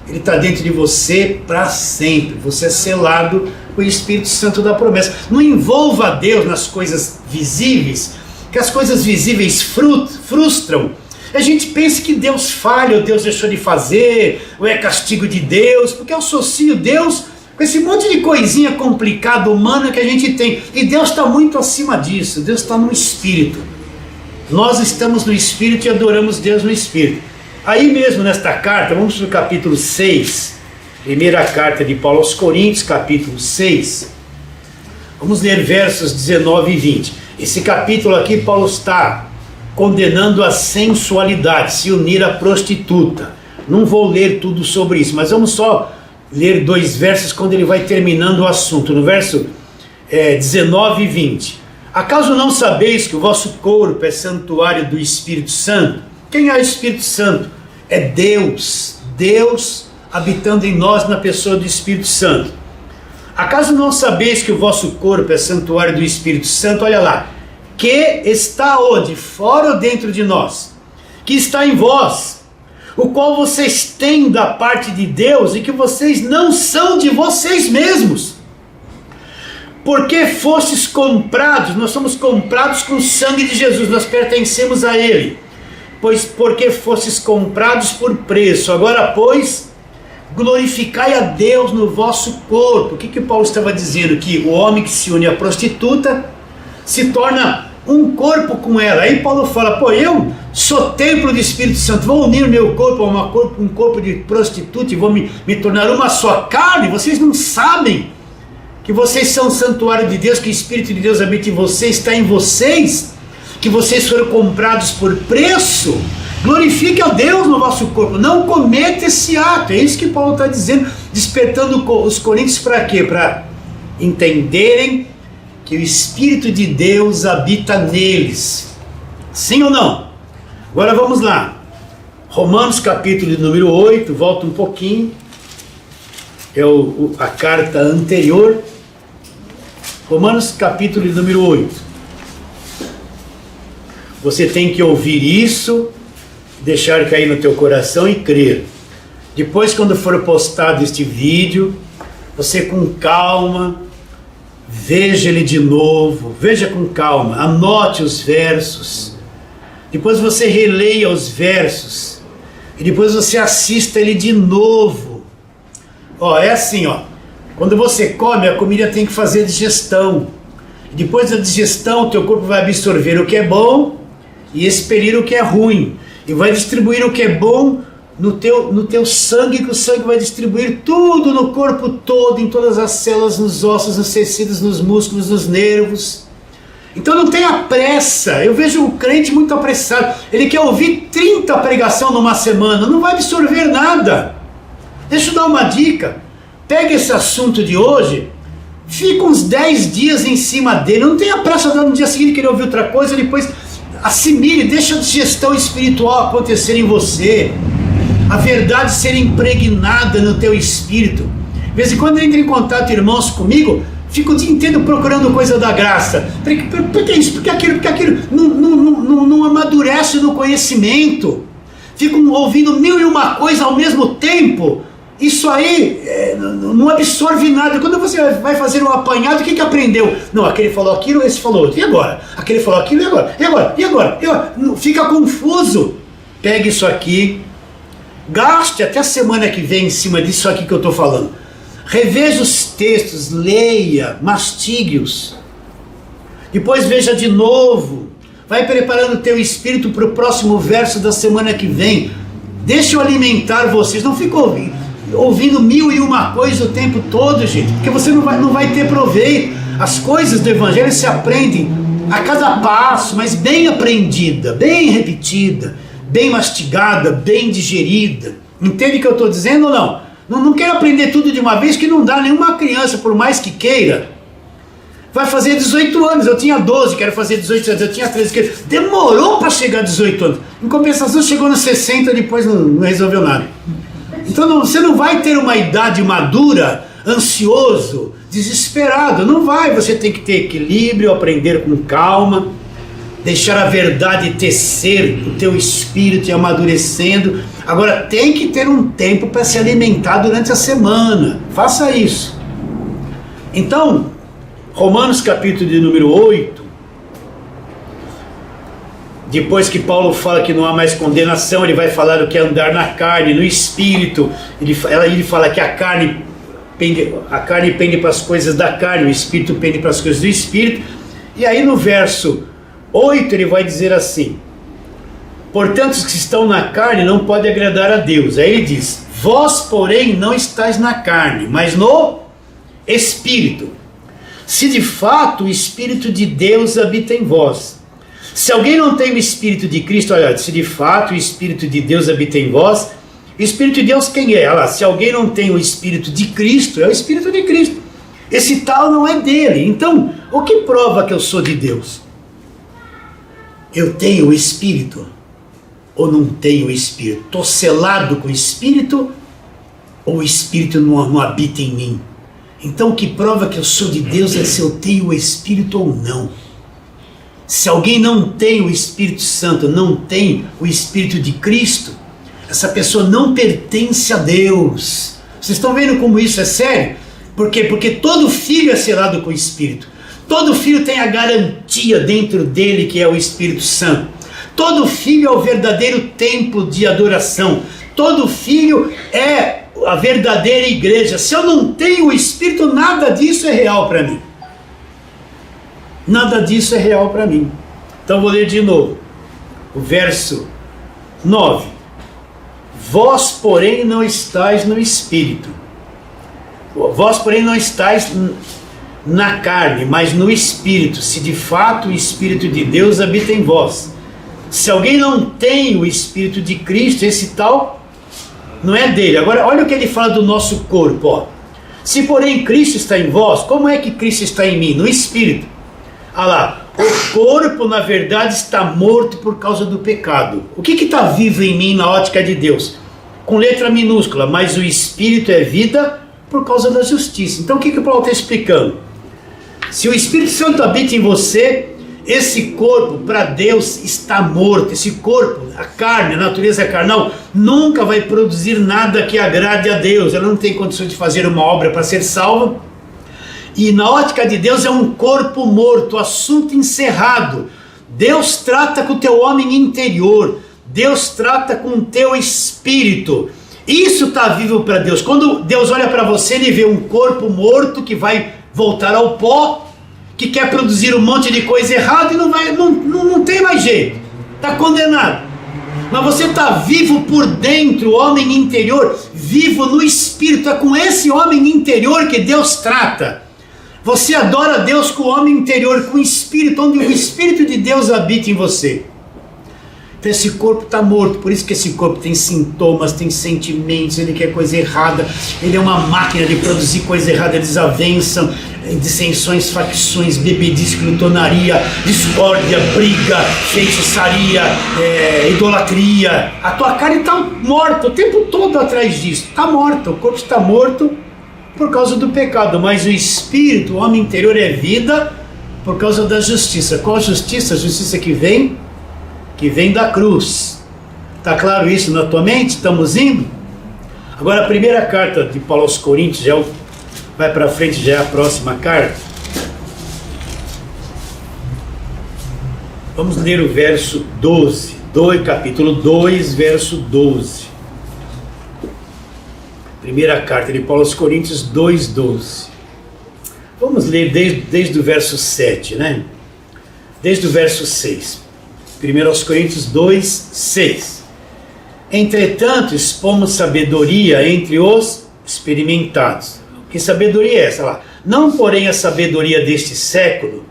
Ele está dentro de você para sempre. Você é selado com o Espírito Santo da promessa. Não envolva a Deus nas coisas visíveis, que as coisas visíveis frustram. A gente pensa que Deus falha, ou Deus deixou de fazer, ou é castigo de Deus, porque eu associo Deus com esse monte de coisinha complicada, humana que a gente tem. E Deus está muito acima disso. Deus está no Espírito. Nós estamos no Espírito e adoramos Deus no Espírito. Aí mesmo nesta carta, vamos para o capítulo 6, primeira carta de Paulo aos Coríntios, capítulo 6. Vamos ler versos 19 e 20. Esse capítulo aqui, Paulo está condenando a sensualidade, se unir à prostituta. Não vou ler tudo sobre isso, mas vamos só ler 2 versos quando ele vai terminando o assunto. No verso 19 e 20. Acaso não sabeis que o vosso corpo é santuário do Espírito Santo? Quem é o Espírito Santo? É Deus. Deus habitando em nós na pessoa do Espírito Santo. Acaso não sabeis que o vosso corpo é santuário do Espírito Santo? Olha lá. Que está onde? Fora ou dentro de nós? Que está em vós, o qual vocês têm da parte de Deus e que vocês não são de vocês mesmos. Porque fostes comprados, nós somos comprados com o sangue de Jesus, nós pertencemos a Ele. Pois porque fostes comprados por preço. Agora, pois, glorificai a Deus no vosso corpo. O que Paulo estava dizendo? Que o homem que se une à prostituta se torna um corpo com ela. Aí Paulo fala, eu sou templo do Espírito Santo, vou unir meu corpo a um corpo de prostituta e vou me tornar uma só carne. Vocês não sabem que vocês são o santuário de Deus, que o Espírito de Deus habita em vocês, está em vocês, que vocês foram comprados por preço? Glorifique a Deus no vosso corpo, não cometa esse ato. É isso que Paulo está dizendo, despertando os coríntios para quê? Para entenderem que o Espírito de Deus habita neles. Sim ou não? Agora vamos lá. Romanos capítulo de número 8, volta um pouquinho. É a carta anterior. Romanos capítulo de número 8. Você tem que ouvir isso, deixar cair no teu coração e crer. Depois, quando for postado este vídeo, você com calma, veja ele de novo, veja com calma, anote os versos, depois você releia os versos, e depois você assista ele de novo. É assim, quando você come, a comida tem que fazer digestão, e depois da digestão, o teu corpo vai absorver o que é bom, e expelir o que é ruim, e vai distribuir o que é bom no teu sangue, que o sangue vai distribuir tudo no corpo todo, em todas as células, nos ossos, nos tecidos, nos músculos, nos nervos. Então não tenha pressa. Eu vejo o crente muito apressado, ele quer ouvir 30 pregação numa semana, não vai absorver nada. Deixa eu dar uma dica, pega esse assunto de hoje, fica uns 10 dias em cima dele, não tenha pressa no dia seguinte querer ouvir outra coisa, depois assimile, deixa a digestão espiritual acontecer em você, a verdade ser impregnada no teu espírito. De vez em quando entra em contato irmãos comigo, fico o dia inteiro procurando coisa da graça. Por que isso? Porque aquilo não amadurece no conhecimento. Ficam ouvindo 1001 coisa ao mesmo tempo. Isso aí não absorve nada. Quando você vai fazer um apanhado, o que aprendeu? Não, aquele falou aquilo, esse falou outro. E agora? Aquele falou aquilo, e agora? E agora? E agora? E agora? Fica confuso. Pegue isso aqui, gaste até a semana que vem em cima disso aqui que eu estou falando. Reveja os textos, leia, mastigue-os. Depois veja de novo. Vai preparando o teu espírito para o próximo verso da semana que vem. Deixa eu alimentar vocês. Não fica ouvindo 1001 coisa o tempo todo, gente, porque você não vai ter proveito. As coisas do Evangelho se aprendem a cada passo, mas bem aprendida, bem repetida, bem mastigada, bem digerida. Entende o que eu estou dizendo ou não? Não quero aprender tudo de uma vez, que não dá. Nenhuma criança, por mais que queira, vai fazer 18 anos. Eu tinha 12, quero fazer 18 anos. Eu tinha 13, demorou para chegar a 18 anos. Em compensação, chegou nos 60, depois não resolveu nada. Então você não vai ter uma idade madura, ansioso, desesperado. Não vai. Você tem que ter equilíbrio, aprender com calma, deixar a verdade tecer o teu espírito e amadurecendo. Agora tem que ter um tempo para se alimentar durante a semana. Faça isso. Então, Romanos capítulo de número 8, depois que Paulo fala que não há mais condenação, ele vai falar do que é andar na carne, no espírito. Ele fala que a carne pende para as coisas da carne, o espírito pende para as coisas do espírito. E aí no verso 8 ele vai dizer assim: portanto os que estão na carne não podem agradar a Deus. Aí ele diz: vós porém não estáis na carne, mas no espírito, se de fato o Espírito de Deus habita em vós. Se alguém não tem o Espírito de Cristo, olha, se de fato o Espírito de Deus habita em vós, o Espírito de Deus quem é? Olha lá, se alguém não tem o Espírito de Cristo, é o Espírito de Cristo. Esse tal não é dele. Então, o que prova que eu sou de Deus? Eu tenho o Espírito ou não tenho o Espírito? Estou selado com o Espírito ou o Espírito não habita em mim? Então, o que prova que eu sou de Deus é se eu tenho o Espírito ou não. Se alguém não tem o Espírito Santo, não tem o Espírito de Cristo, essa pessoa não pertence a Deus. Vocês estão vendo como isso é sério? Por quê? Porque todo filho é selado com o Espírito. Todo filho tem a garantia dentro dele que é o Espírito Santo. Todo filho é o verdadeiro templo de adoração. Todo filho é a verdadeira igreja. Se eu não tenho o Espírito, nada disso é real para mim. Nada disso é real para mim. Então vou ler de novo. O verso 9. Vós, porém, não estáis no Espírito. Vós, porém, não estáis na carne, mas no Espírito, se de fato o Espírito de Deus habita em vós. Se alguém não tem o Espírito de Cristo, esse tal não é dele. Agora, olha o que ele fala do nosso corpo. Ó. Se, porém, Cristo está em vós, como é que Cristo está em mim? No Espírito. Ah lá, o corpo, na verdade, está morto por causa do pecado. O que está vivo em mim na ótica de Deus? Com letra minúscula, mas o Espírito é vida por causa da justiça. Então o que o Paulo está explicando? Se o Espírito Santo habita em você, esse corpo para Deus está morto. Esse corpo, a carne, a natureza carnal, nunca vai produzir nada que agrade a Deus. Ela não tem condições de fazer uma obra para ser salva. E na ótica de Deus é um corpo morto, assunto encerrado. Deus trata com o teu homem interior. Deus trata com o teu espírito. Isso está vivo para Deus. Quando Deus olha para você, ele vê um corpo morto que vai voltar ao pó, que quer produzir um monte de coisa errada e não tem mais jeito. Está condenado. Mas você está vivo por dentro, homem interior, vivo no espírito. É com esse homem interior que Deus trata. Você adora a Deus com o homem interior, com o Espírito, onde o Espírito de Deus habita em você. Então esse corpo está morto, por isso que esse corpo tem sintomas, tem sentimentos, ele quer coisa errada, ele é uma máquina de produzir coisa errada, desavença, dissensões, facções, bebedice, glutonaria, discórdia, briga, feitiçaria, idolatria. A tua carne está morta o tempo todo atrás disso, está morta, o corpo está morto por causa do pecado, mas o espírito, o homem interior é vida por causa da justiça. Qual a justiça? A justiça que vem da cruz. Está claro isso na tua mente? Estamos indo? Agora a primeira carta de Paulo aos Coríntios, vai para frente, já é a próxima carta. Vamos ler o verso 12, capítulo 2, verso 12. Primeira carta de Paulo aos Coríntios 2:12. Vamos ler desde o verso 7, né? Desde o verso 6. 1 aos Coríntios 2:6. Entretanto, expomos sabedoria entre os experimentados. Que sabedoria é essa lá? Não, porém, a sabedoria deste século,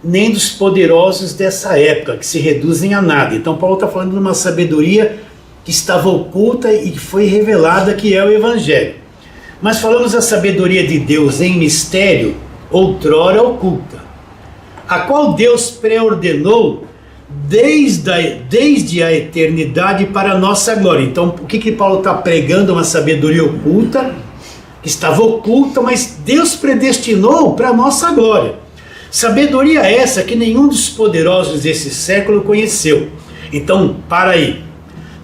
nem dos poderosos dessa época, que se reduzem a nada. Então Paulo está falando de uma sabedoria que estava oculta e que foi revelada, que é o Evangelho. Mas falamos da sabedoria de Deus em mistério, outrora oculta, a qual Deus preordenou desde a eternidade para a nossa glória. Então, o que Paulo está pregando? Uma sabedoria oculta, que estava oculta, mas Deus predestinou para a nossa glória. Sabedoria essa que nenhum dos poderosos desse século conheceu. Então, para aí.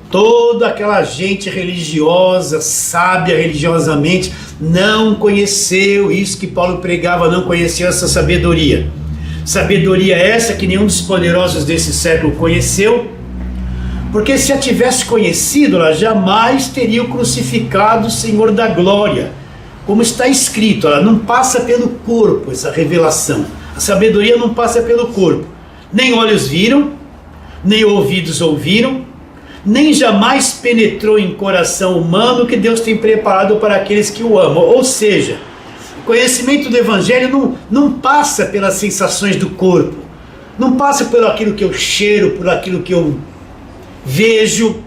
Toda aquela gente religiosa, sábia religiosamente, não conheceu isso que Paulo pregava, não conheceu essa sabedoria. Sabedoria essa que nenhum dos poderosos desse século conheceu, porque se a tivesse conhecido, ela jamais teria crucificado o Senhor da glória. Como está escrito, ela não passa pelo corpo, essa revelação. A sabedoria não passa pelo corpo. Nem olhos viram, nem ouvidos ouviram, nem jamais penetrou em coração humano que Deus tem preparado para aqueles que o amam. Ou seja, o conhecimento do Evangelho não passa pelas sensações do corpo, não passa pelo aquilo que eu cheiro, por aquilo que eu vejo,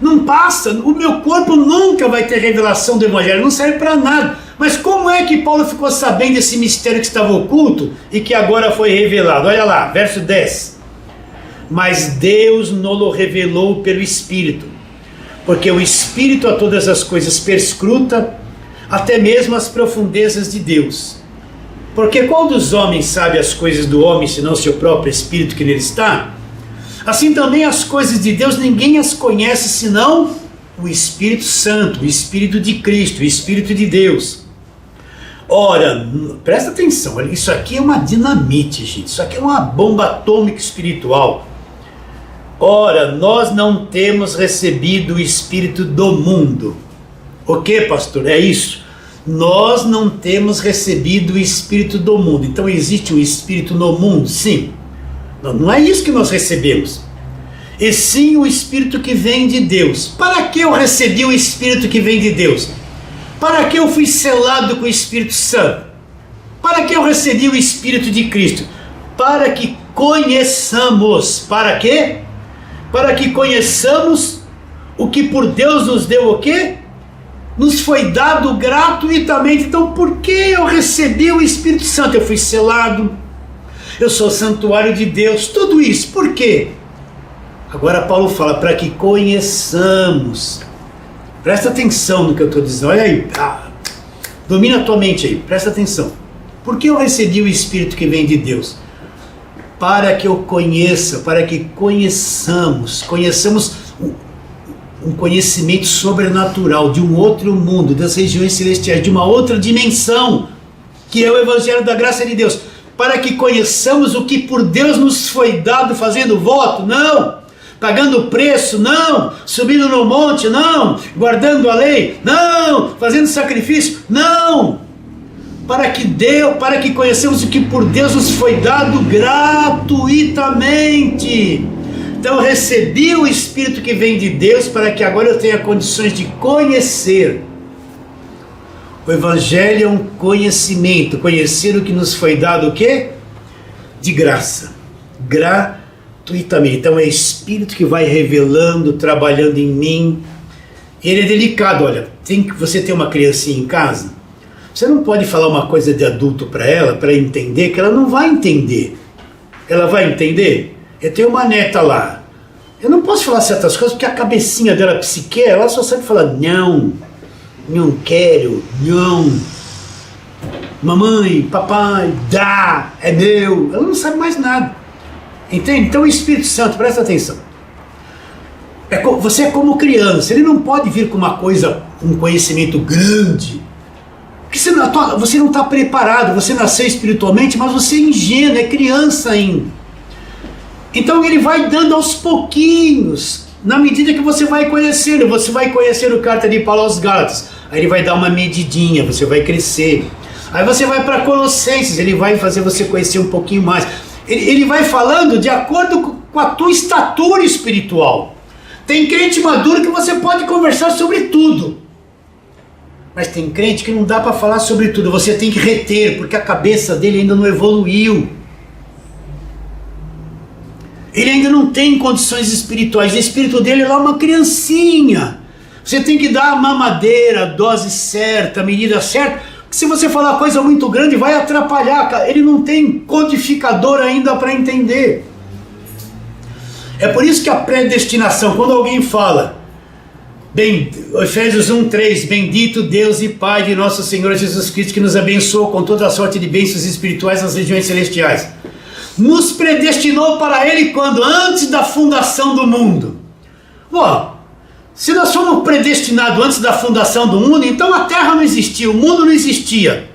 não passa. O meu corpo nunca vai ter revelação do Evangelho, não serve para nada. Mas como é que Paulo ficou sabendo desse mistério que estava oculto e que agora foi revelado? Olha lá, verso 10. Mas Deus não revelou pelo Espírito, porque o Espírito a todas as coisas perscruta, até mesmo as profundezas de Deus. Porque qual dos homens sabe as coisas do homem, senão seu próprio Espírito que nele está? Assim também as coisas de Deus ninguém as conhece, senão o Espírito Santo, o Espírito de Cristo, o Espírito de Deus. Ora, presta atenção, isso aqui é uma dinamite, gente, isso aqui é uma bomba atômica espiritual. Ora, nós não temos recebido o Espírito do mundo. O que, pastor? É isso. Nós não temos recebido o Espírito do mundo. Então existe um Espírito no mundo? Sim. Não é isso que nós recebemos. E sim o Espírito que vem de Deus. Para que eu recebi o Espírito que vem de Deus? Para que eu fui selado com o Espírito Santo? Para que eu recebi o Espírito de Cristo? Para que conheçamos. Para quê? Para que conheçamos o que por Deus nos deu o quê? Nos foi dado gratuitamente. Então por que eu recebi o Espírito Santo? Eu fui selado, eu sou santuário de Deus, tudo isso, por quê? Agora Paulo fala, para que conheçamos. Presta atenção no que eu estou dizendo, olha aí, domina a tua mente aí, presta atenção. Por que eu recebi o Espírito que vem de Deus? Para que eu conheça, para que conheçamos um conhecimento sobrenatural de um outro mundo, das regiões celestiais, de uma outra dimensão, que é o Evangelho da graça de Deus, para que conheçamos o que por Deus nos foi dado, fazendo voto, não, pagando preço, não, subindo no monte, não, guardando a lei, não, fazendo sacrifício, não, para que conheçamos o que por Deus nos foi dado gratuitamente. Então eu recebi o Espírito que vem de Deus para que agora eu tenha condições de conhecer. O Evangelho é um conhecimento, conhecer o que nos foi dado o quê? De graça, gratuitamente. Então é o Espírito que vai revelando, trabalhando em mim. Ele é delicado, olha, você tem uma criancinha em casa, você não pode falar uma coisa de adulto para ela entender, que ela não vai entender. Ela vai entender? Eu tenho uma neta lá, eu não posso falar certas coisas porque a cabecinha dela, a psique, ela só sabe falar não quero, não, mamãe, papai, dá, é meu, ela não sabe mais nada, entende? Então o Espírito Santo, presta atenção, você é como criança, ele não pode vir com uma coisa, um conhecimento grande, porque você não está preparado, você nasceu espiritualmente, mas você é ingênuo, é criança ainda. Então ele vai dando aos pouquinhos, na medida que você vai conhecendo o carta de Paulo aos Gálatas, aí ele vai dar uma medidinha, você vai crescer, aí você vai para Colossenses, ele vai fazer você conhecer um pouquinho mais, ele vai falando de acordo com a tua estatura espiritual. Tem crente maduro que você pode conversar sobre tudo, mas tem crente que não dá para falar sobre tudo, você tem que reter, porque a cabeça dele ainda não evoluiu. Ele ainda não tem condições espirituais, o espírito dele é lá uma criancinha. Você tem que dar a mamadeira, a dose certa, a medida certa, porque se você falar coisa muito grande vai atrapalhar, ele não tem codificador ainda para entender. É por isso que a predestinação, quando alguém fala, Efésios 1:3, bendito Deus e Pai de nosso Senhor Jesus Cristo, que nos abençoou com toda a sorte de bênçãos espirituais nas regiões celestiais. Nos predestinou para Ele quando? Antes da fundação do mundo. Se nós fomos predestinados antes da fundação do mundo, então a terra não existia, o mundo não existia.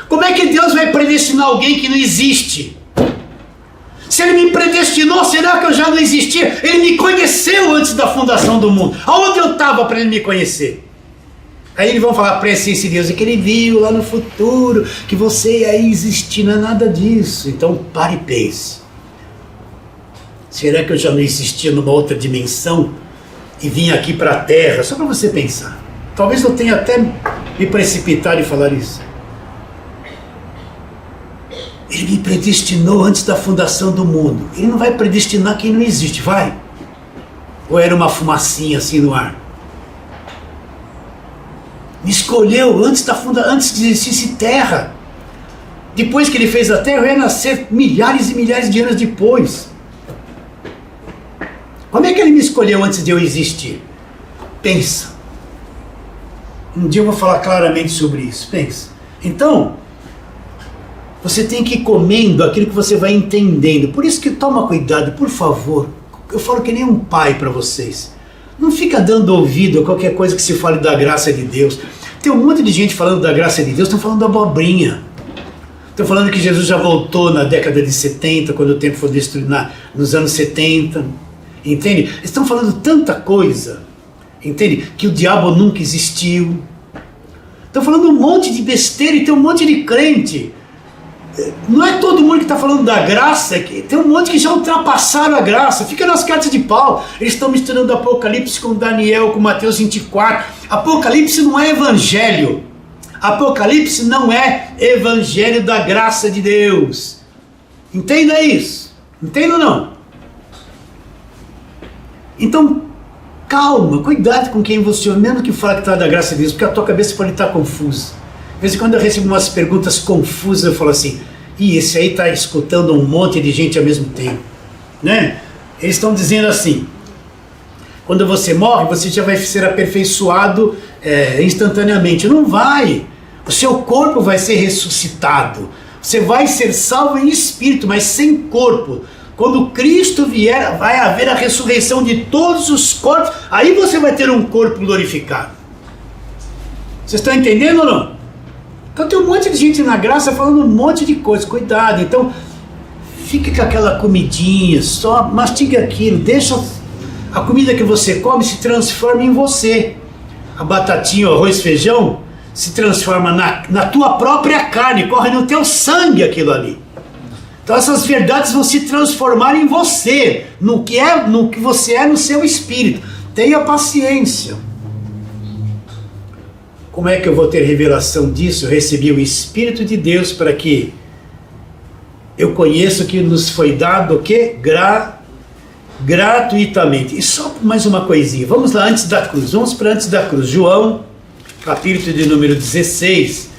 Como é que Deus vai predestinar alguém que não existe? Se Ele me predestinou, será que eu já não existia? Ele me conheceu antes da fundação do mundo. Aonde eu estava para Ele me conhecer? Aí eles vão falar presciência de Deus, é que Ele viu lá no futuro que você ia existir, não é nada disso. Então pare e pense. Será que eu já não existia numa outra dimensão e vim aqui para a Terra? Só para você pensar. Talvez eu tenha até me precipitado em falar isso. Ele me predestinou antes da fundação do mundo. Ele não vai predestinar quem não existe, vai? Ou era uma fumacinha assim no ar? Me escolheu antes de existisse terra. Depois que ele fez a terra, eu ia nascer milhares e milhares de anos depois. Como é que ele me escolheu antes de eu existir? Pensa. Um dia eu vou falar claramente sobre isso. Pensa. Então, você tem que ir comendo aquilo que você vai entendendo. Por isso que toma cuidado, por favor. Eu falo que nem um pai para vocês. Não fica dando ouvido a qualquer coisa que se fale da graça de Deus. Tem um monte de gente falando da graça de Deus, estão falando da abobrinha. Estão falando que Jesus já voltou na década de 70, quando o tempo foi destruído, nos anos 70. Entende? Estão falando tanta coisa. Entende? Que o diabo nunca existiu. Estão falando um monte de besteira e tem um monte de crente. Não é todo mundo que está falando da graça, tem um monte que já ultrapassaram a graça. Fica nas cartas de Paulo. Eles estão misturando Apocalipse com Daniel, com Mateus 24. Apocalipse não é evangelho. Apocalipse não é evangelho da graça de Deus. Entenda isso. Entenda ou não? Então, calma, cuidado com quem você ouve, mesmo que fala que está da graça de Deus, porque a tua cabeça pode estar confusa. De vez em quando eu recebo umas perguntas confusas, eu falo assim, esse aí está escutando um monte de gente ao mesmo tempo. Né? Eles estão dizendo assim, quando você morre, você já vai ser aperfeiçoado instantaneamente. Não vai. O seu corpo vai ser ressuscitado. Você vai ser salvo em espírito, mas sem corpo. Quando Cristo vier, vai haver a ressurreição de todos os corpos. Aí você vai ter um corpo glorificado. Vocês estão entendendo ou não? Então tem um monte de gente na graça falando um monte de coisa. Cuidado. Então, fique com aquela comidinha, só mastiga aquilo. Deixa a comida que você come se transforma em você. A batatinha, o arroz, feijão se transforma na tua própria carne. Corre no teu sangue aquilo ali. Então essas verdades vão se transformar em você, no que você é no seu espírito. Tenha paciência. Como é que eu vou ter revelação disso? Eu recebi o Espírito de Deus para que eu conheça o que nos foi dado, o quê? Gratuitamente. E só mais uma coisinha. Vamos lá antes da cruz. Vamos para antes da cruz. João, capítulo de número 16.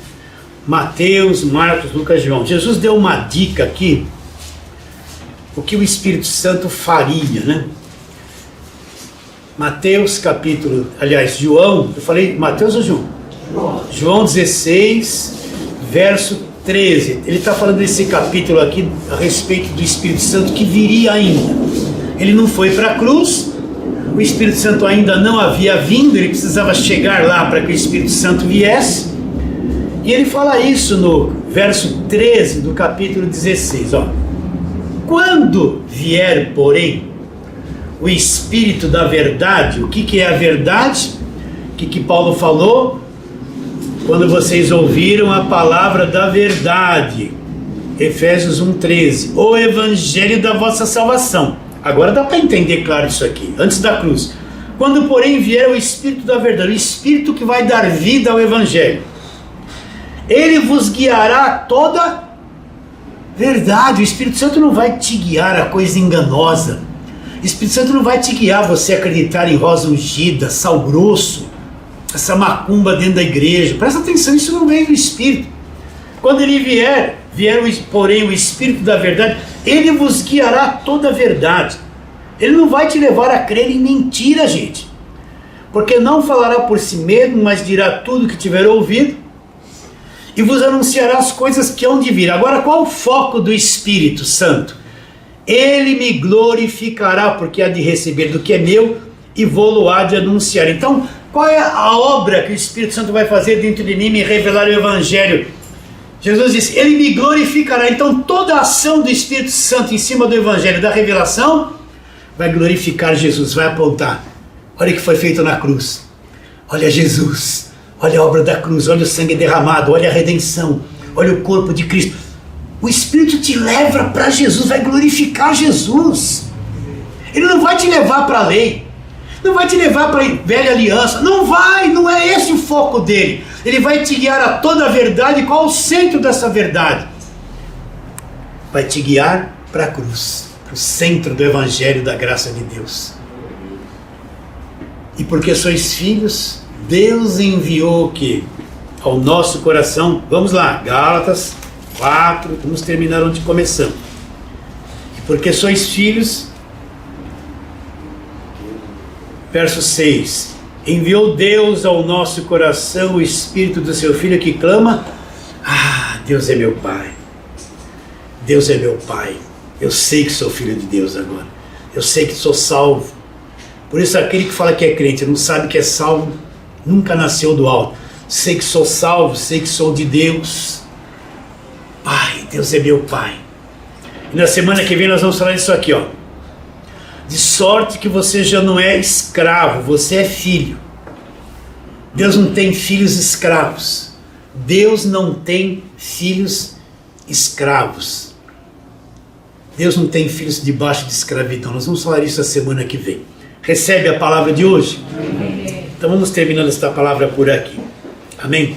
Mateus, Marcos, Lucas, João. Jesus deu uma dica aqui, o que o Espírito Santo faria, né? Mateus capítulo, João, eu falei Mateus ou João? João 16, verso 13. Ele está falando desse capítulo aqui a respeito do Espírito Santo que viria ainda. Ele não foi para a cruz, o Espírito Santo ainda não havia vindo, ele precisava chegar lá para que o Espírito Santo viesse. E ele fala isso no verso 13 do capítulo 16, ó. Quando vier, porém, o Espírito da verdade, o que é a verdade? O que Paulo falou? Quando vocês ouviram a palavra da verdade, Efésios 1:13, o evangelho da vossa salvação. Agora dá para entender claro isso aqui, antes da cruz. Quando, porém, vier o Espírito da verdade, o Espírito que vai dar vida ao evangelho, ele vos guiará a toda verdade. O Espírito Santo não vai te guiar a coisa enganosa. O Espírito Santo não vai te guiar você a acreditar em rosa ungida, sal grosso, essa macumba dentro da igreja. Presta atenção, isso não vem do Espírito. Quando ele vier porém o Espírito da verdade, ele vos guiará a toda a verdade. Ele não vai te levar a crer em mentira, gente. Porque não falará por si mesmo, mas dirá tudo que tiver ouvido, e vos anunciará as coisas que hão de vir. Agora, qual o foco do Espírito Santo? Ele me glorificará, porque há de receber do que é meu, e vou-lo há de anunciar. Então, qual é a obra que o Espírito Santo vai fazer dentro de mim, me revelar o Evangelho? Jesus disse, ele me glorificará. Então, toda a ação do Espírito Santo em cima do Evangelho, da revelação, vai glorificar Jesus, vai apontar. Olha o que foi feito na cruz. Olha Jesus. Olha a obra da cruz, olha o sangue derramado, olha a redenção, olha o corpo de Cristo. O Espírito te leva para Jesus, vai glorificar Jesus. Ele não vai te levar para a lei, não vai te levar para a velha aliança, não é esse o foco dele. Ele vai te guiar a toda a verdade. Qual é o centro dessa verdade? Vai te guiar para a cruz, para o centro do Evangelho da graça de Deus. E porque sois filhos, Deus enviou o quê? Ao nosso coração. Vamos lá, Gálatas 4, vamos terminar onde começamos. Porque sois filhos, verso 6, enviou Deus ao nosso coração o Espírito do seu Filho que clama, Deus é meu Pai, Deus é meu Pai, eu sei que sou filho de Deus agora, eu sei que sou salvo. Por isso aquele que fala que é crente, não sabe que é salvo, nunca nasceu do alto. Sei que sou salvo, sei que sou de Deus. Pai, Deus é meu Pai. E na semana que vem nós vamos falar disso aqui, ó. De sorte que você já não é escravo, você é filho. Deus não tem filhos escravos. Deus não tem filhos escravos. Deus não tem filhos debaixo de escravidão. Nós vamos falar isso a semana que vem. Recebe a palavra de hoje? Amém. Então vamos terminando esta palavra por aqui. Amém?